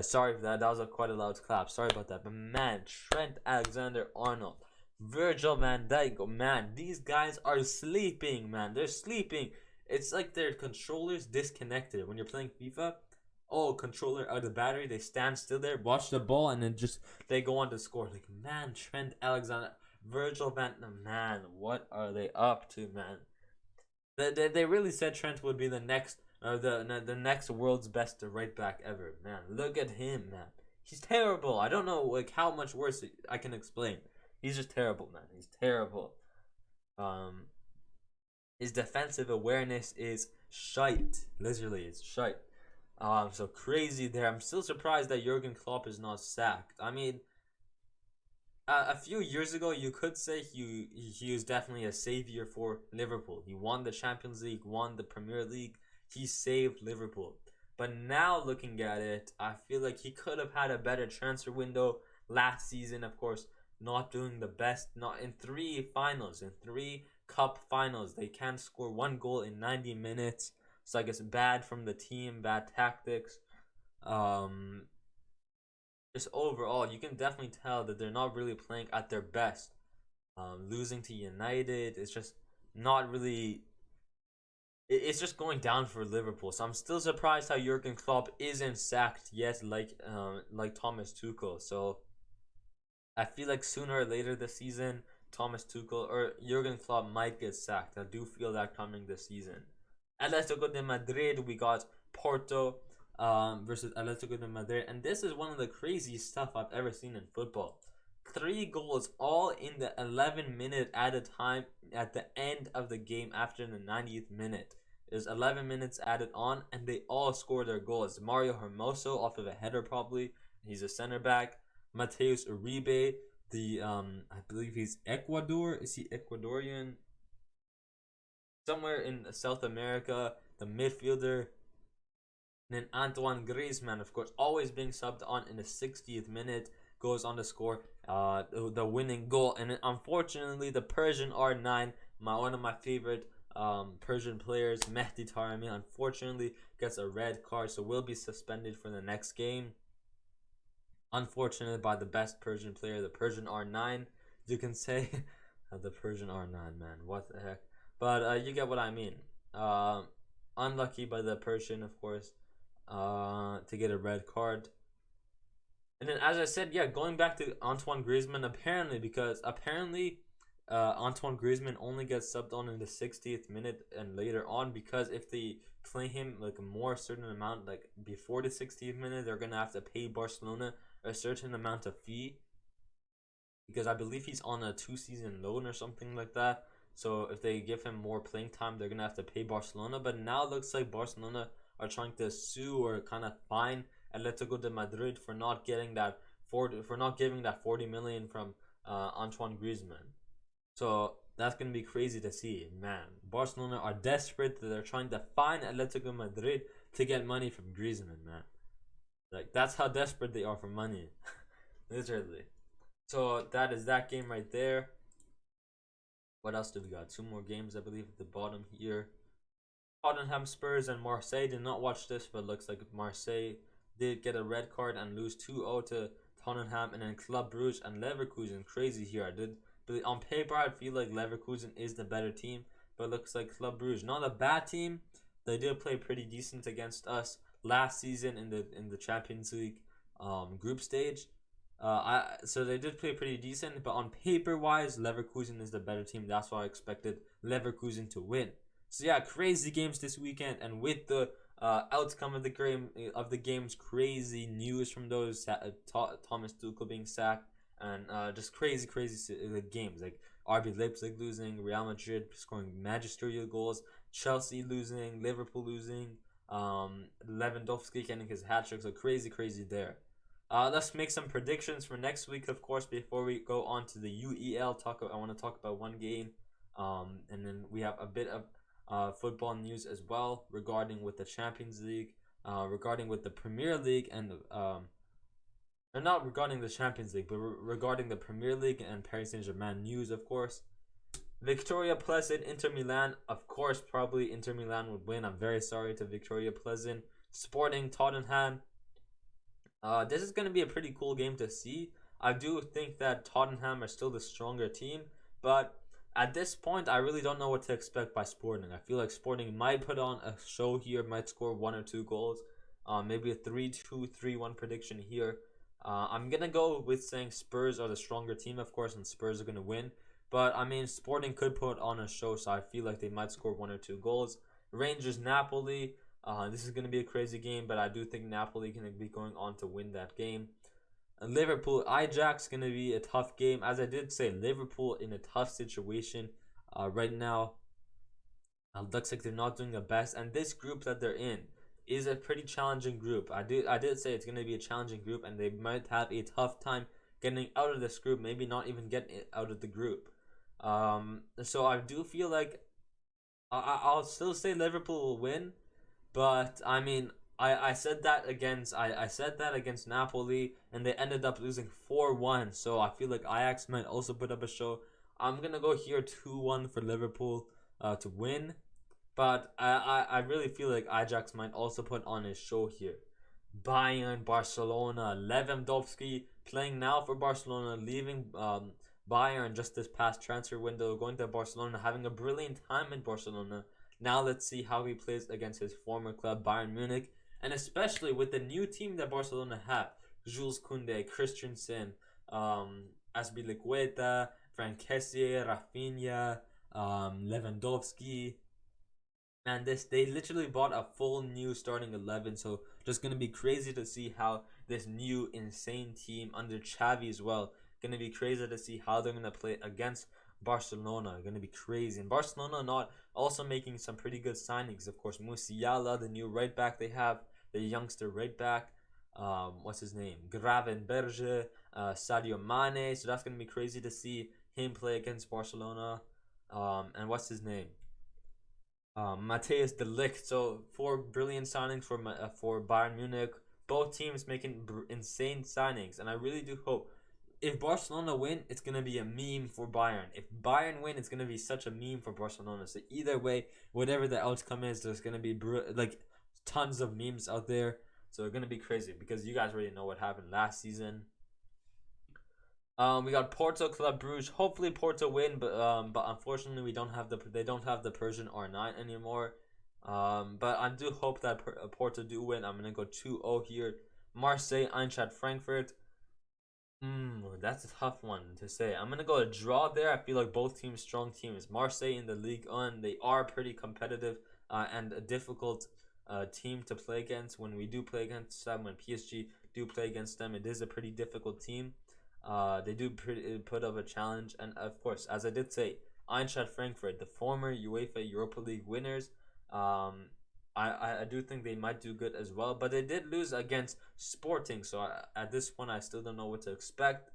Sorry for that. That was quite a loud clap. Sorry about that. But man, Trent Alexander-Arnold, Virgil van Dijk, man, these guys are sleeping, man. They're sleeping. It's like their controllers disconnected. When you're playing FIFA, controller out of battery, they stand still there, watch the ball, and then just they go on to score. Like, man, Trent Alexander, Virgil van, man, what are they up to, man? They really said Trent would be the next the next world's best right back ever, man. Look at him, man. He's terrible. I don't know like how much worse I can explain. He's just terrible, man. He's terrible. His defensive awareness is shite. Literally, it's shite. So crazy there. I'm still surprised that Jurgen Klopp is not sacked. I mean, a few years ago, you could say he was definitely a savior for Liverpool. He won the Champions League, won the Premier League. He saved Liverpool. But now looking at it, I feel like he could have had a better transfer window last season. Of course, not doing the best. Not in 3 cup finals. They can't score 1 goal in 90 minutes. So I guess bad from the team, bad tactics. Just overall, you can definitely tell that they're not really playing at their best. Losing to United, it's just not really. It's just going down for Liverpool. So I'm still surprised how Jurgen Klopp isn't sacked yet, like Thomas Tuchel. So I feel like sooner or later this season, Thomas Tuchel or Jurgen Klopp might get sacked. I do feel that coming this season. Atletico de Madrid, we got Porto versus Atletico de Madrid, and this is one of the craziest stuff I've ever seen in football. 3 goals all in the 11-minute added time at the end of the game after the 90th minute. There's 11 minutes added on, and they all score their goals. Mario Hermoso off of a header, probably. He's a center back. Mateus Uribe, I believe he's Ecuador. Is he Ecuadorian? Somewhere in South America, the midfielder. And then Antoine Griezmann, of course, always being subbed on in the 60th minute, goes on to score the winning goal. And then, unfortunately, the Persian R9, one of my favorite Persian players, Mehdi Taremi, unfortunately gets a red card, so will be suspended for the next game. Unfortunate by the best Persian player, the Persian R9, you can say. The Persian R9, man, what the heck. But you get what I mean. Unlucky by the Persian, of course, to get a red card. And then, as I said, yeah, going back to Antoine Griezmann, apparently Antoine Griezmann only gets subbed on in the 60th minute and later on, because if they play him like a more certain amount, like before the 60th minute, they're gonna have to pay Barcelona a certain amount of fee, because I believe he's on a 2-season loan or something like that. So if they give him more playing time, they're gonna have to pay Barcelona. But now it looks like Barcelona are trying to sue or kind of fine Atletico de Madrid for not giving that 40 million from Antoine Griezmann. So that's gonna be crazy to see, man. Barcelona are desperate. They're trying to fine Atletico Madrid to get money from Griezmann, man. Like, that's how desperate they are for money. Literally. So that is that game right there. What else do we got? 2 more games, I believe, at the bottom here. Tottenham, Spurs, and Marseille. Did not watch this, but looks like Marseille did get a red card and lose 2-0 to Tottenham. And then Club Brugge and Leverkusen. Crazy here. On paper, I feel like Leverkusen is the better team, but looks like Club Brugge, not a bad team. They did play pretty decent against us last season in the Champions League group stage. So they did play pretty decent, but on paper wise, Leverkusen is the better team. That's why I expected Leverkusen to win. So yeah, crazy games this weekend, and with the outcome of the games, crazy news from those, Thomas Tuchel being sacked, and just crazy games like RB Leipzig losing, Real Madrid scoring magisterial goals, Chelsea losing, Liverpool losing, Lewandowski getting his hat trick. So crazy there. Let's make some predictions for next week, of course. Before we go on to the UEL talk, I want to talk about one game, and then we have a bit of football news as well regarding with the Champions League, regarding with the Premier League, and or not regarding the Champions League, but regarding the Premier League and Paris Saint-Germain news, of course. Victoria Pleasant, Inter Milan. Of course, probably Inter Milan would win. I'm very sorry to Victoria Pleasant. Sporting Tottenham. This is going to be a pretty cool game to see. I do think that Tottenham are still the stronger team, but at this point, I really don't know what to expect by Sporting. I feel like Sporting might put on a show here, might score 1 or 2 goals, maybe a 3-2, 3-1 prediction here. I'm going to go with saying Spurs are the stronger team, of course, and Spurs are going to win. But, I mean, Sporting could put on a show, so I feel like they might score 1 or 2 goals. Rangers, Napoli. This is going to be a crazy game, but I do think Napoli can be going on to win that game. Liverpool, Ajax, going to be a tough game. As I did say, Liverpool in a tough situation right now. Looks like they're not doing the best. And this group that they're in is a pretty challenging group. I did say it's going to be a challenging group, and they might have a tough time getting out of this group. Maybe not even getting out of the group. So I do feel like I'll still say Liverpool will win. But I mean, I said that against I said that against Napoli, and they ended up losing 4-1. So I feel like Ajax might also put up a show. I'm gonna go here 2-1 for Liverpool to win, but I really feel like Ajax might also put on a show here. Bayern, Barcelona, Lewandowski playing now for Barcelona, leaving Bayern just this past transfer window, going to Barcelona, having a brilliant time in Barcelona. Now let's see how he plays against his former club, Bayern Munich. And especially with the new team that Barcelona have. Jules Koundé, Christensen, Azpilicueta, Frank Kessié, Rafinha, Lewandowski. And they literally bought a full new starting 11. So just going to be crazy to see how this new insane team under Xavi as well. Going to be crazy to see how they're going to play against Barcelona. Going to be crazy. And Barcelona not also making some pretty good signings. Of course, Musiala, the new right back they have, the youngster right back. What's his name? Gravenberge, Sadio Mane. So that's going to be crazy to see him play against Barcelona. And what's his name? Matthijs de Ligt. So 4 brilliant signings for Bayern Munich. Both teams making insane signings. And I really do hope if Barcelona win, it's going to be a meme for Bayern. If Bayern win, it's going to be such a meme for Barcelona. So either way, whatever the outcome is, there's going to be like tons of memes out there. So it's going to be crazy because you guys already know what happened last season. We got Porto, Club Brugge. Hopefully Porto win, but unfortunately they don't have the Persian R9 anymore. But I do hope that Porto do win. I'm going to go 2-0 here. Marseille, Eintracht Frankfurt. That's a tough one to say. I'm going to go a draw there. I feel like both teams strong teams. Marseille in the Ligue 1, they are pretty competitive and a difficult team to play against. When we do play against them, when PSG do play against them, it is a pretty difficult team. They do put up a challenge. And of course, as I did say, Eintracht Frankfurt, the former UEFA Europa League winners, I do think they might do good as well. But they did lose against Sporting. So at this point, I still don't know what to expect.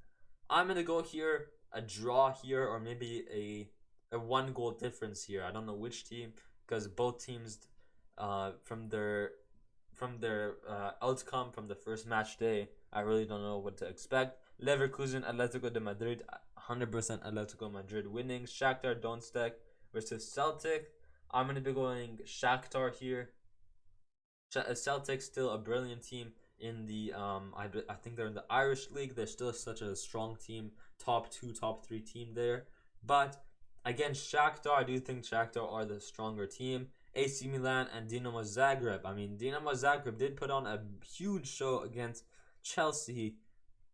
I'm going to go here, a draw here, or maybe a 1-goal difference here. I don't know which team, because both teams from their outcome from the first match day, I really don't know what to expect. Leverkusen, Atletico de Madrid, 100% Atletico Madrid winning. Shakhtar Donetsk versus Celtic. I'm going to be going Shakhtar here. Celtic still a brilliant team in the I think they're in the Irish League. They're still such a strong team, top 2, top 3 team there. But against Shakhtar, I do think Shakhtar are the stronger team. AC Milan and Dinamo Zagreb. I mean, Dinamo Zagreb did put on a huge show against Chelsea.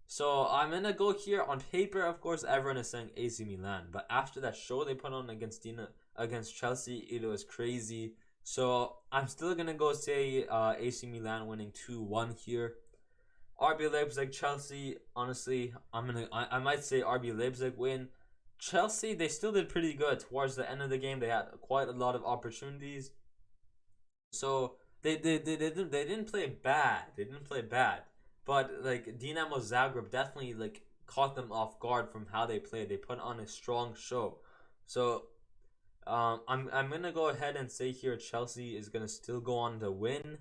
So I'm going to go here on paper. Of course, everyone is saying AC Milan. But after that show they put on against Chelsea, it was crazy. So I'm still going to go say AC Milan winning 2-1 here. RB Leipzig, Chelsea. Honestly, I might say RB Leipzig win. Chelsea, they still did pretty good towards the end of the game. They had quite a lot of opportunities, so they didn't play bad. They didn't play bad, but like Dinamo Zagreb definitely like caught them off guard from how they played. They put on a strong show, so I'm gonna go ahead and say here Chelsea is gonna still go on to win.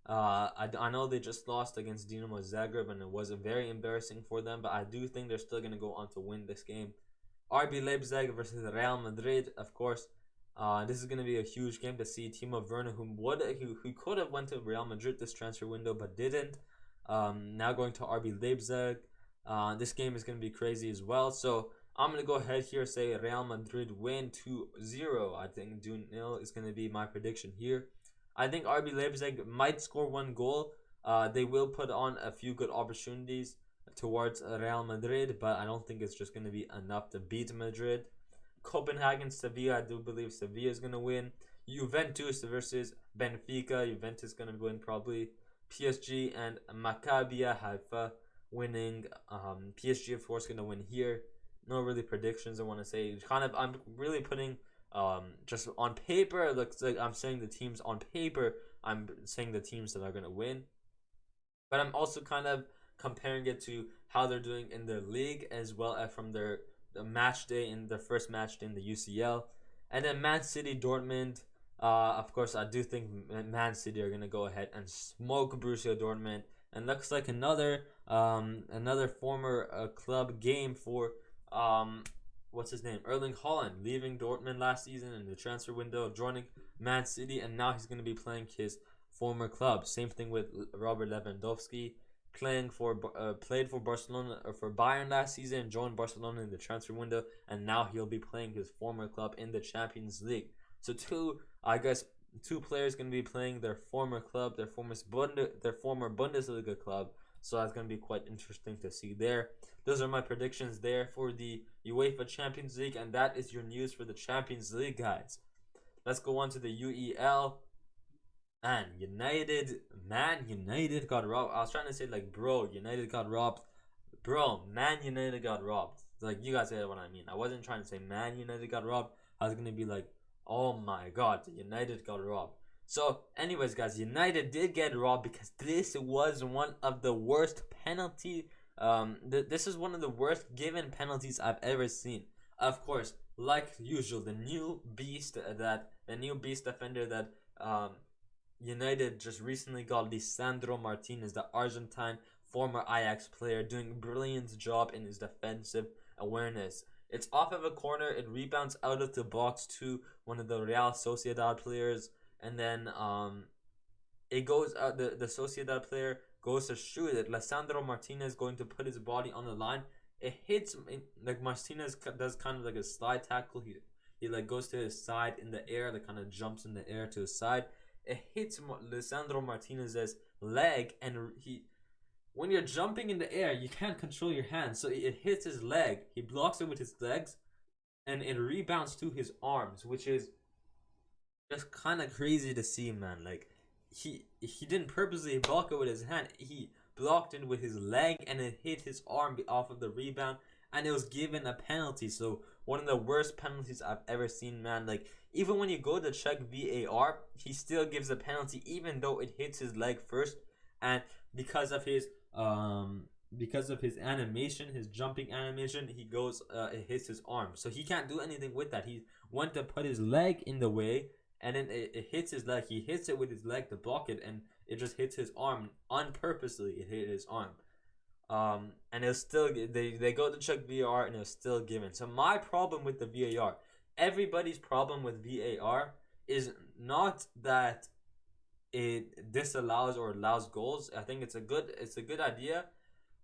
I know they just lost against Dinamo Zagreb and it was very embarrassing for them, but I do think they're still gonna go on to win this game. RB Leipzig versus Real Madrid, of course. This is gonna be a huge game to see Timo Werner, who could have went to Real Madrid this transfer window but didn't. Now going to RB Leipzig. This game is gonna be crazy as well. So I'm going to go ahead here and say Real Madrid win 2-0. I think 2-0 is going to be my prediction here. I think RB Leipzig might score one goal. They will put on a few good opportunities towards Real Madrid, but I don't think it's just going to be enough to beat Madrid. Copenhagen, Sevilla, I do believe Sevilla is going to win. Juventus versus Benfica. Juventus is going to win probably. PSG and Maccabi Haifa winning. PSG, of course, going to win here. No really predictions I want to say. I'm really putting just on paper. It looks like I'm saying the teams on paper. I'm saying the teams that are gonna win, but I'm also kind of comparing it to how they're doing in their league as well as from the match day in their first match day in the UCL, and then Man City Dortmund. Of course, I do think Man City are gonna go ahead and smoke Borussia Dortmund, and looks like another former club game for. What's his name? Erling Haaland leaving Dortmund last season in the transfer window, joining Man City, and now he's going to be playing his former club. Same thing with Robert Lewandowski, played for Barcelona or for Bayern last season, joined Barcelona in the transfer window, and now he'll be playing his former club in the Champions League. So two players going to be playing their former club, their former Bundesliga club. So that's going to be quite interesting to see there. Those are my predictions there for the UEFA Champions League. And that is your news for the Champions League, guys. Let's go on to the UEL. Man United got robbed. I was trying to say like, bro, United got robbed. Bro, Man United got robbed. Like, you guys get what I mean. I wasn't trying to say Man United got robbed. I was going to be like, oh my God, United got robbed. So, anyways, guys, United did get robbed because this was one of the worst penalty. This is one of the worst given penalties I've ever seen. Of course, like usual, the new beast defender that United just recently got, Lisandro Martinez, the Argentine former Ajax player, doing a brilliant job in his defensive awareness. It's off of a corner. It rebounds out of the box to one of the Real Sociedad players. And then it goes out. The Sociedad player goes to shoot it. Lisandro Martinez going to put his body on the line. It hits like Martinez does kind of like a slide tackle. He like goes to his side in the air, like kind of jumps in the air to his side. It hits Lisandro Martinez's leg, and when you're jumping in the air, you can't control your hands, so it hits his leg. He blocks it with his legs, and it rebounds to his arms, which is just kind of crazy to see, man. Like he didn't purposely block it with his hand. He blocked it with his leg, and it hit his arm off of the rebound, and it was given a penalty. So one of the worst penalties I've ever seen, man. Like even when you go to check VAR, he still gives a penalty even though it hits his leg first, and because of his animation, his jumping animation, it hits his arm. So he can't do anything with that. He went to put his leg in the way, and then it hits his leg. He hits it with his leg to block it, and it just hits his arm unpurposely. It hit his arm. And it's still, they go to check VAR, and it's still given. So my problem with the VAR, everybody's problem with VAR is not that it disallows or allows goals. I think it's a good idea,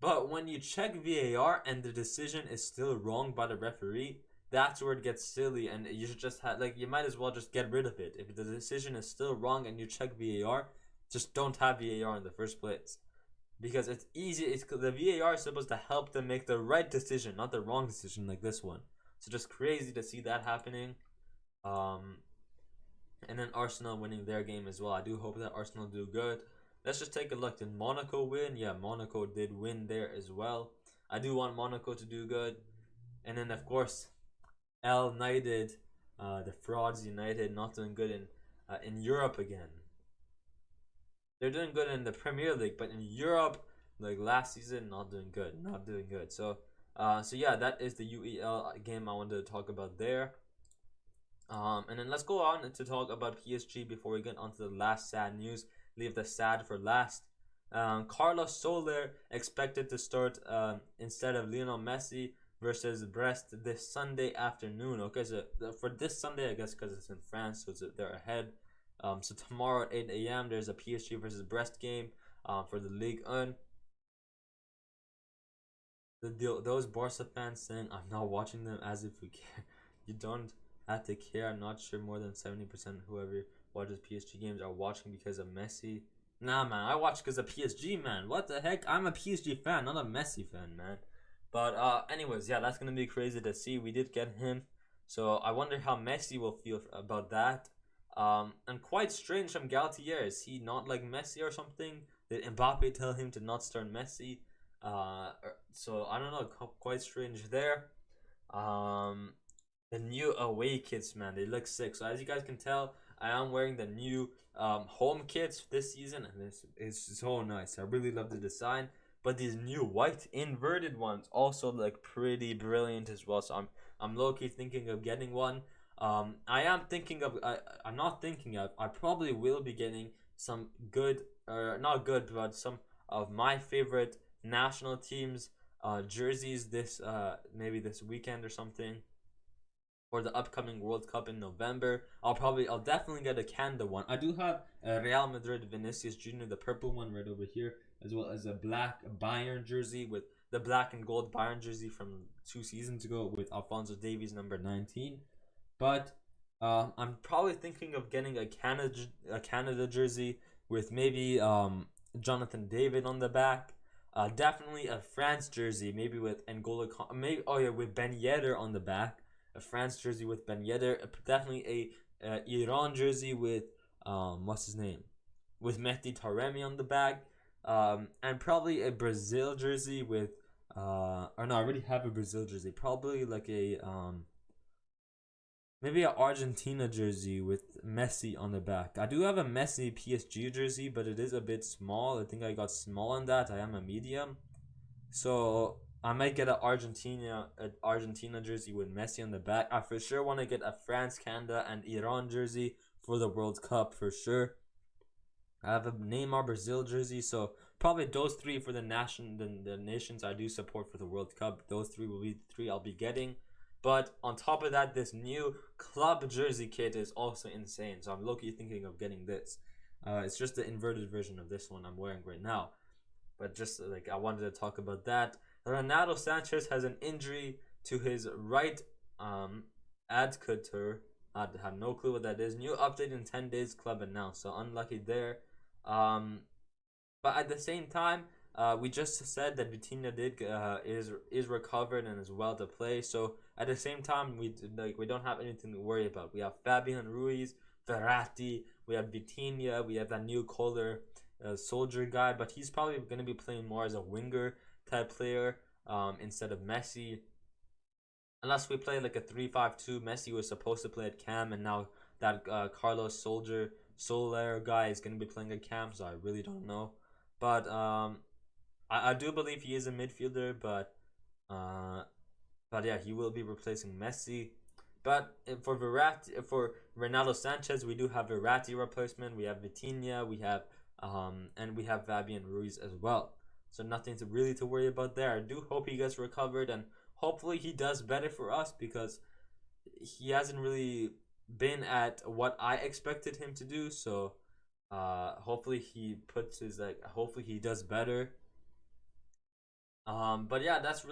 but when you check VAR and the decision is still wrong by the referee, that's where it gets silly, and you should just you might as well just get rid of it. If the decision is still wrong and you check VAR, just don't have VAR in the first place, because it's easy. The VAR is supposed to help them make the right decision, not the wrong decision like this one. So just crazy to see that happening. And then Arsenal winning their game as well. I do hope that Arsenal do good. let's just take a look. Did Monaco win? Yeah, Monaco did win there as well. I do want Monaco to do good. And then, of course, L United, the Frauds United, not doing good in Europe again. They're doing good in the Premier League, but in Europe, like last season, not doing good. Not doing good. So yeah, that is the UEL game I wanted to talk about there. And then let's go on to talk about PSG before we get onto the last sad news. Leave the sad for last. Carlos Soler expected to start instead of Lionel Messi versus Brest this Sunday afternoon. Okay, so for this Sunday, I guess because it's in France, so they're ahead. So tomorrow at 8 a.m. there's a PSG versus Brest game for the Ligue 1. Those Barca fans saying I'm not watching them, as if we care. You don't have to care. I'm not sure more than 70% whoever watches PSG games are watching because of Messi. Nah, man, I watch because of PSG, man. What the heck? I'm a PSG fan, not a Messi fan, man. But anyways, yeah, that's gonna be crazy to see. We did get him, so I wonder how Messi will feel about that. And quite strange from Galtier. Is he not like Messi or something? Did Mbappe tell him to not start Messi? So I don't know. Quite strange there. The new away kits, man, they look sick. So as you guys can tell, I am wearing the new home kits this season, and this is so nice. I really love the design. But these new white inverted ones also look pretty brilliant as well. So I'm low-key thinking of getting one. I am thinking of I'm not thinking of, I probably will be getting some good, or not good, but some of my favorite national teams jerseys this maybe this weekend or something, for the upcoming World Cup in November. I'll definitely get a Canada one. I do have a Real Madrid Vinicius Jr., the purple one right over here, as well as a black Bayern jersey, with the black and gold Bayern jersey from 2 seasons ago with Alphonso Davies number 19. But I'm probably thinking of getting a Canada jersey with maybe Jonathan David on the back. Definitely a France jersey, maybe with N'Golo, maybe with Ben Yedder on the back. A France jersey with Ben Yedder. Definitely a Iran jersey with what's his name, with Mehdi Taremi on the back. And probably a Brazil jersey with or no, I already have a Brazil jersey. Probably like a maybe an Argentina jersey with Messi on the back. I do have a Messi PSG jersey, but it is a bit small. I think I got small on that. I am a medium, so I might get an Argentina jersey with Messi on the back. I for sure want to get a France, Canada, and Iran jersey for the World Cup for sure. I have a Neymar Brazil jersey, so probably those three for the nations I do support for the World Cup. Those three will be the three I'll be getting. But on top of that, this new club jersey kit is also insane. So I'm low-key thinking of getting this. It's just the inverted version of this one I'm wearing right now. But just like I wanted to talk about that. Ronaldo Sanchez has an injury to his right adductor. I have no clue what that is. New update in 10 days, club announced. So unlucky there. But at the same time, we just said that Vitinha is recovered and is well to play. So at the same time, we don't have anything to worry about. We have Fabian Ruiz, Verratti, we have Vitinha, we have that new Kohler soldier guy, but he's probably going to be playing more as a winger type player instead of Messi. Unless we play like a 3-5-2, Messi was supposed to play at cam, and now that Carlos Soler guy is going to be playing at cam, so I really don't know. But I do believe he is a midfielder, but yeah, he will be replacing Messi. But for Ronaldo Sanchez, we do have Verratti replacement. We have Vitinha, we have and we have Fabian Ruiz as well. So nothing to worry about there. I do hope he gets recovered, and hopefully he does better for us, because he hasn't really been at what I expected him to do. So hopefully he hopefully he does better. But yeah, that's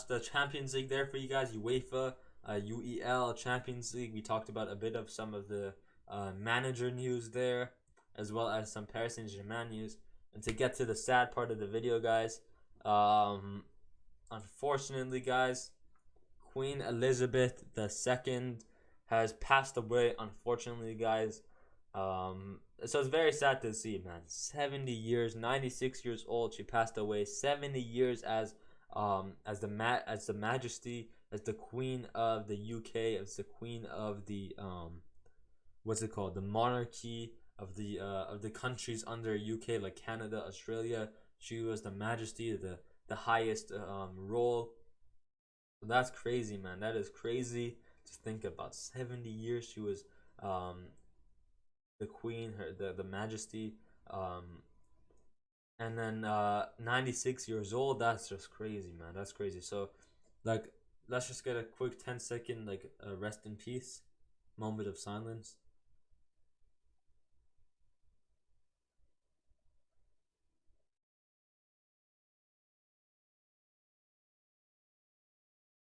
the Champions League there for you guys. UEFA, UEL Champions League. We talked about a bit of some of the manager news there, as well as some Paris Saint-Germain news. And to get to the sad part of the video, guys, unfortunately, guys, Queen Elizabeth II has passed away. Unfortunately, guys, So it's very sad to see, man. 70 years, 96 years old. She passed away. 70 years as the majesty, as the queen of the UK, as the queen of the what's it called? The monarchy of the countries under UK, like Canada, Australia. She was the majesty, the highest role. That's crazy, man. That is crazy to think about. 70 years she was um the queen, the majesty, um and then 96 years old. That's just crazy, man. That's crazy. So like, let's just get a quick 10-second like rest in peace moment of silence.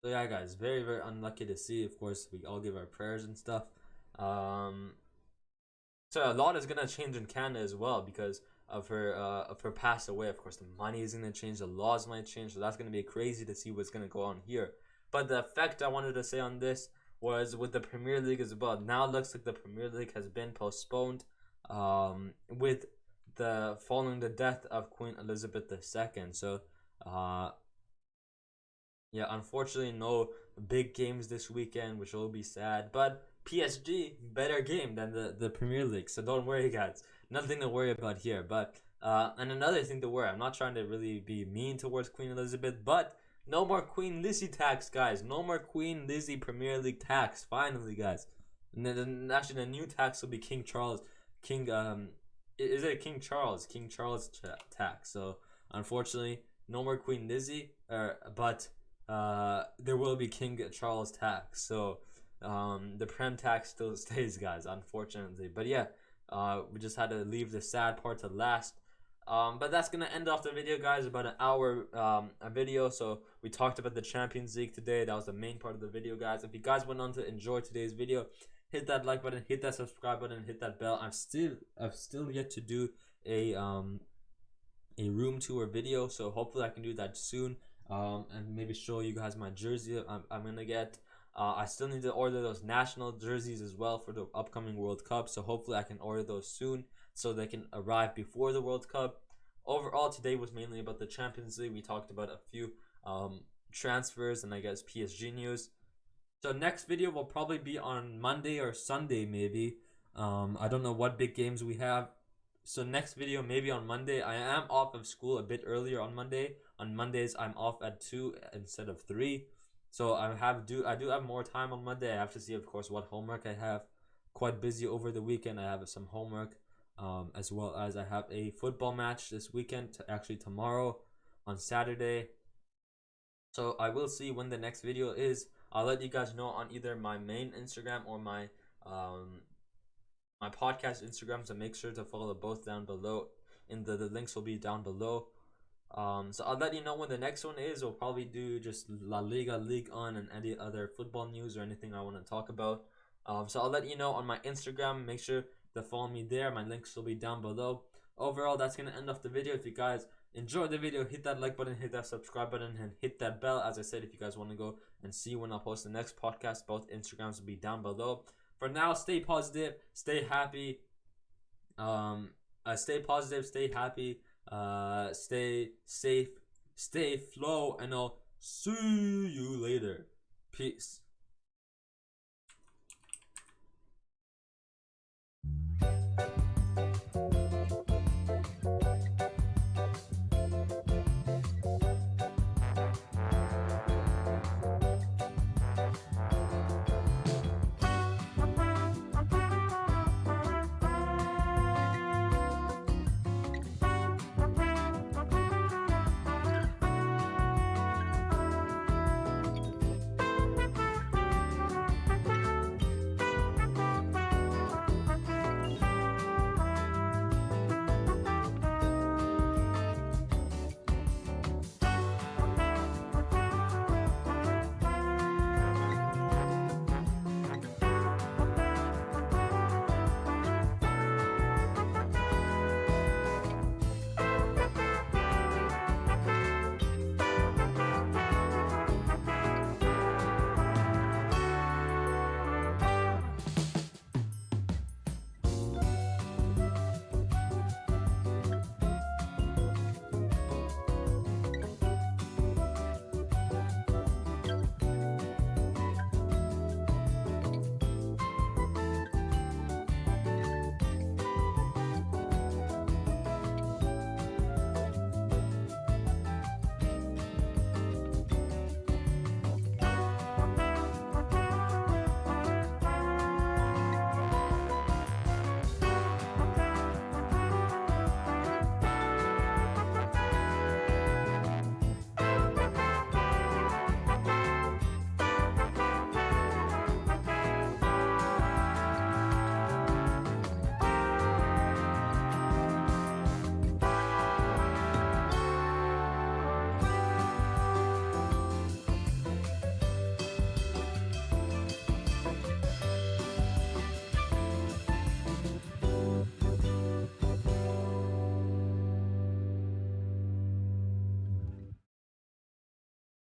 So yeah, guys, very very unlucky to see. Of course, we all give our prayers and stuff. um so a lot is gonna change in Canada as well because of her pass away. Of course, the money is gonna change, the laws might change, so that's gonna be crazy to see what's gonna go on here. But the effect I wanted to say on this was with the Premier League as well. Now it looks like the Premier League has been postponed, with the following the death of Queen Elizabeth II. So yeah, unfortunately, no big games this weekend, which will be sad. But PSG, better game than the Premier League, so don't worry, guys. Nothing to worry about here. But and another thing to worry, I'm not trying to really be mean towards Queen Elizabeth, but no more Queen Lizzie tax, guys. No more Queen Lizzie Premier League tax. Finally, guys. And then actually, the new tax will be King Charles. King is it King Charles? King Charles tax. So unfortunately, no more Queen Lizzie. But there will be King Charles tax. So the Prem tax still stays, guys, unfortunately. But yeah, we just had to leave the sad part to last. But that's gonna end off the video, guys. About an hour a video. So we talked about the Champions League today. That was the main part of the video, guys. If you guys went on to enjoy today's video, hit that like button, hit that subscribe button, hit that bell. I've still yet to do a room tour video, so hopefully I can do that soon. And maybe show you guys my jersey I'm gonna get. I still need to order those national jerseys as well for the upcoming World Cup, so hopefully I can order those soon so they can arrive before the World Cup. Overall, today was mainly about the Champions League. We talked about a few transfers and I guess PSG news. So next video will probably be on Monday or Sunday, maybe. I don't know what big games we have. So next video maybe on Monday. I am off of school a bit earlier on Monday. On Mondays I'm off at 2 instead of 3. So I do have more time on Monday. I have to see, of course, what homework I have. Quite busy over the weekend. I have some homework, as well as I have a football match this weekend, actually tomorrow on Saturday. So I will see when the next video is. I'll let you guys know on either my main Instagram or my my podcast Instagram, so make sure to follow both down below. The links will be down below. So I'll let you know when the next one is. We'll probably do just La Liga, League On, and any other football news or anything I want to talk about. So I'll let you know on my Instagram. Make sure to follow me there. My links will be down below. Overall, that's gonna end off the video. If you guys enjoyed the video, hit that like button, hit that subscribe button, and hit that bell. As I said, if you guys want to go and see when I'll post the next podcast, both Instagrams will be down below. For now, stay positive, stay happy. Stay positive, stay happy. Stay safe, stay flow, and I'll see you later. Peace.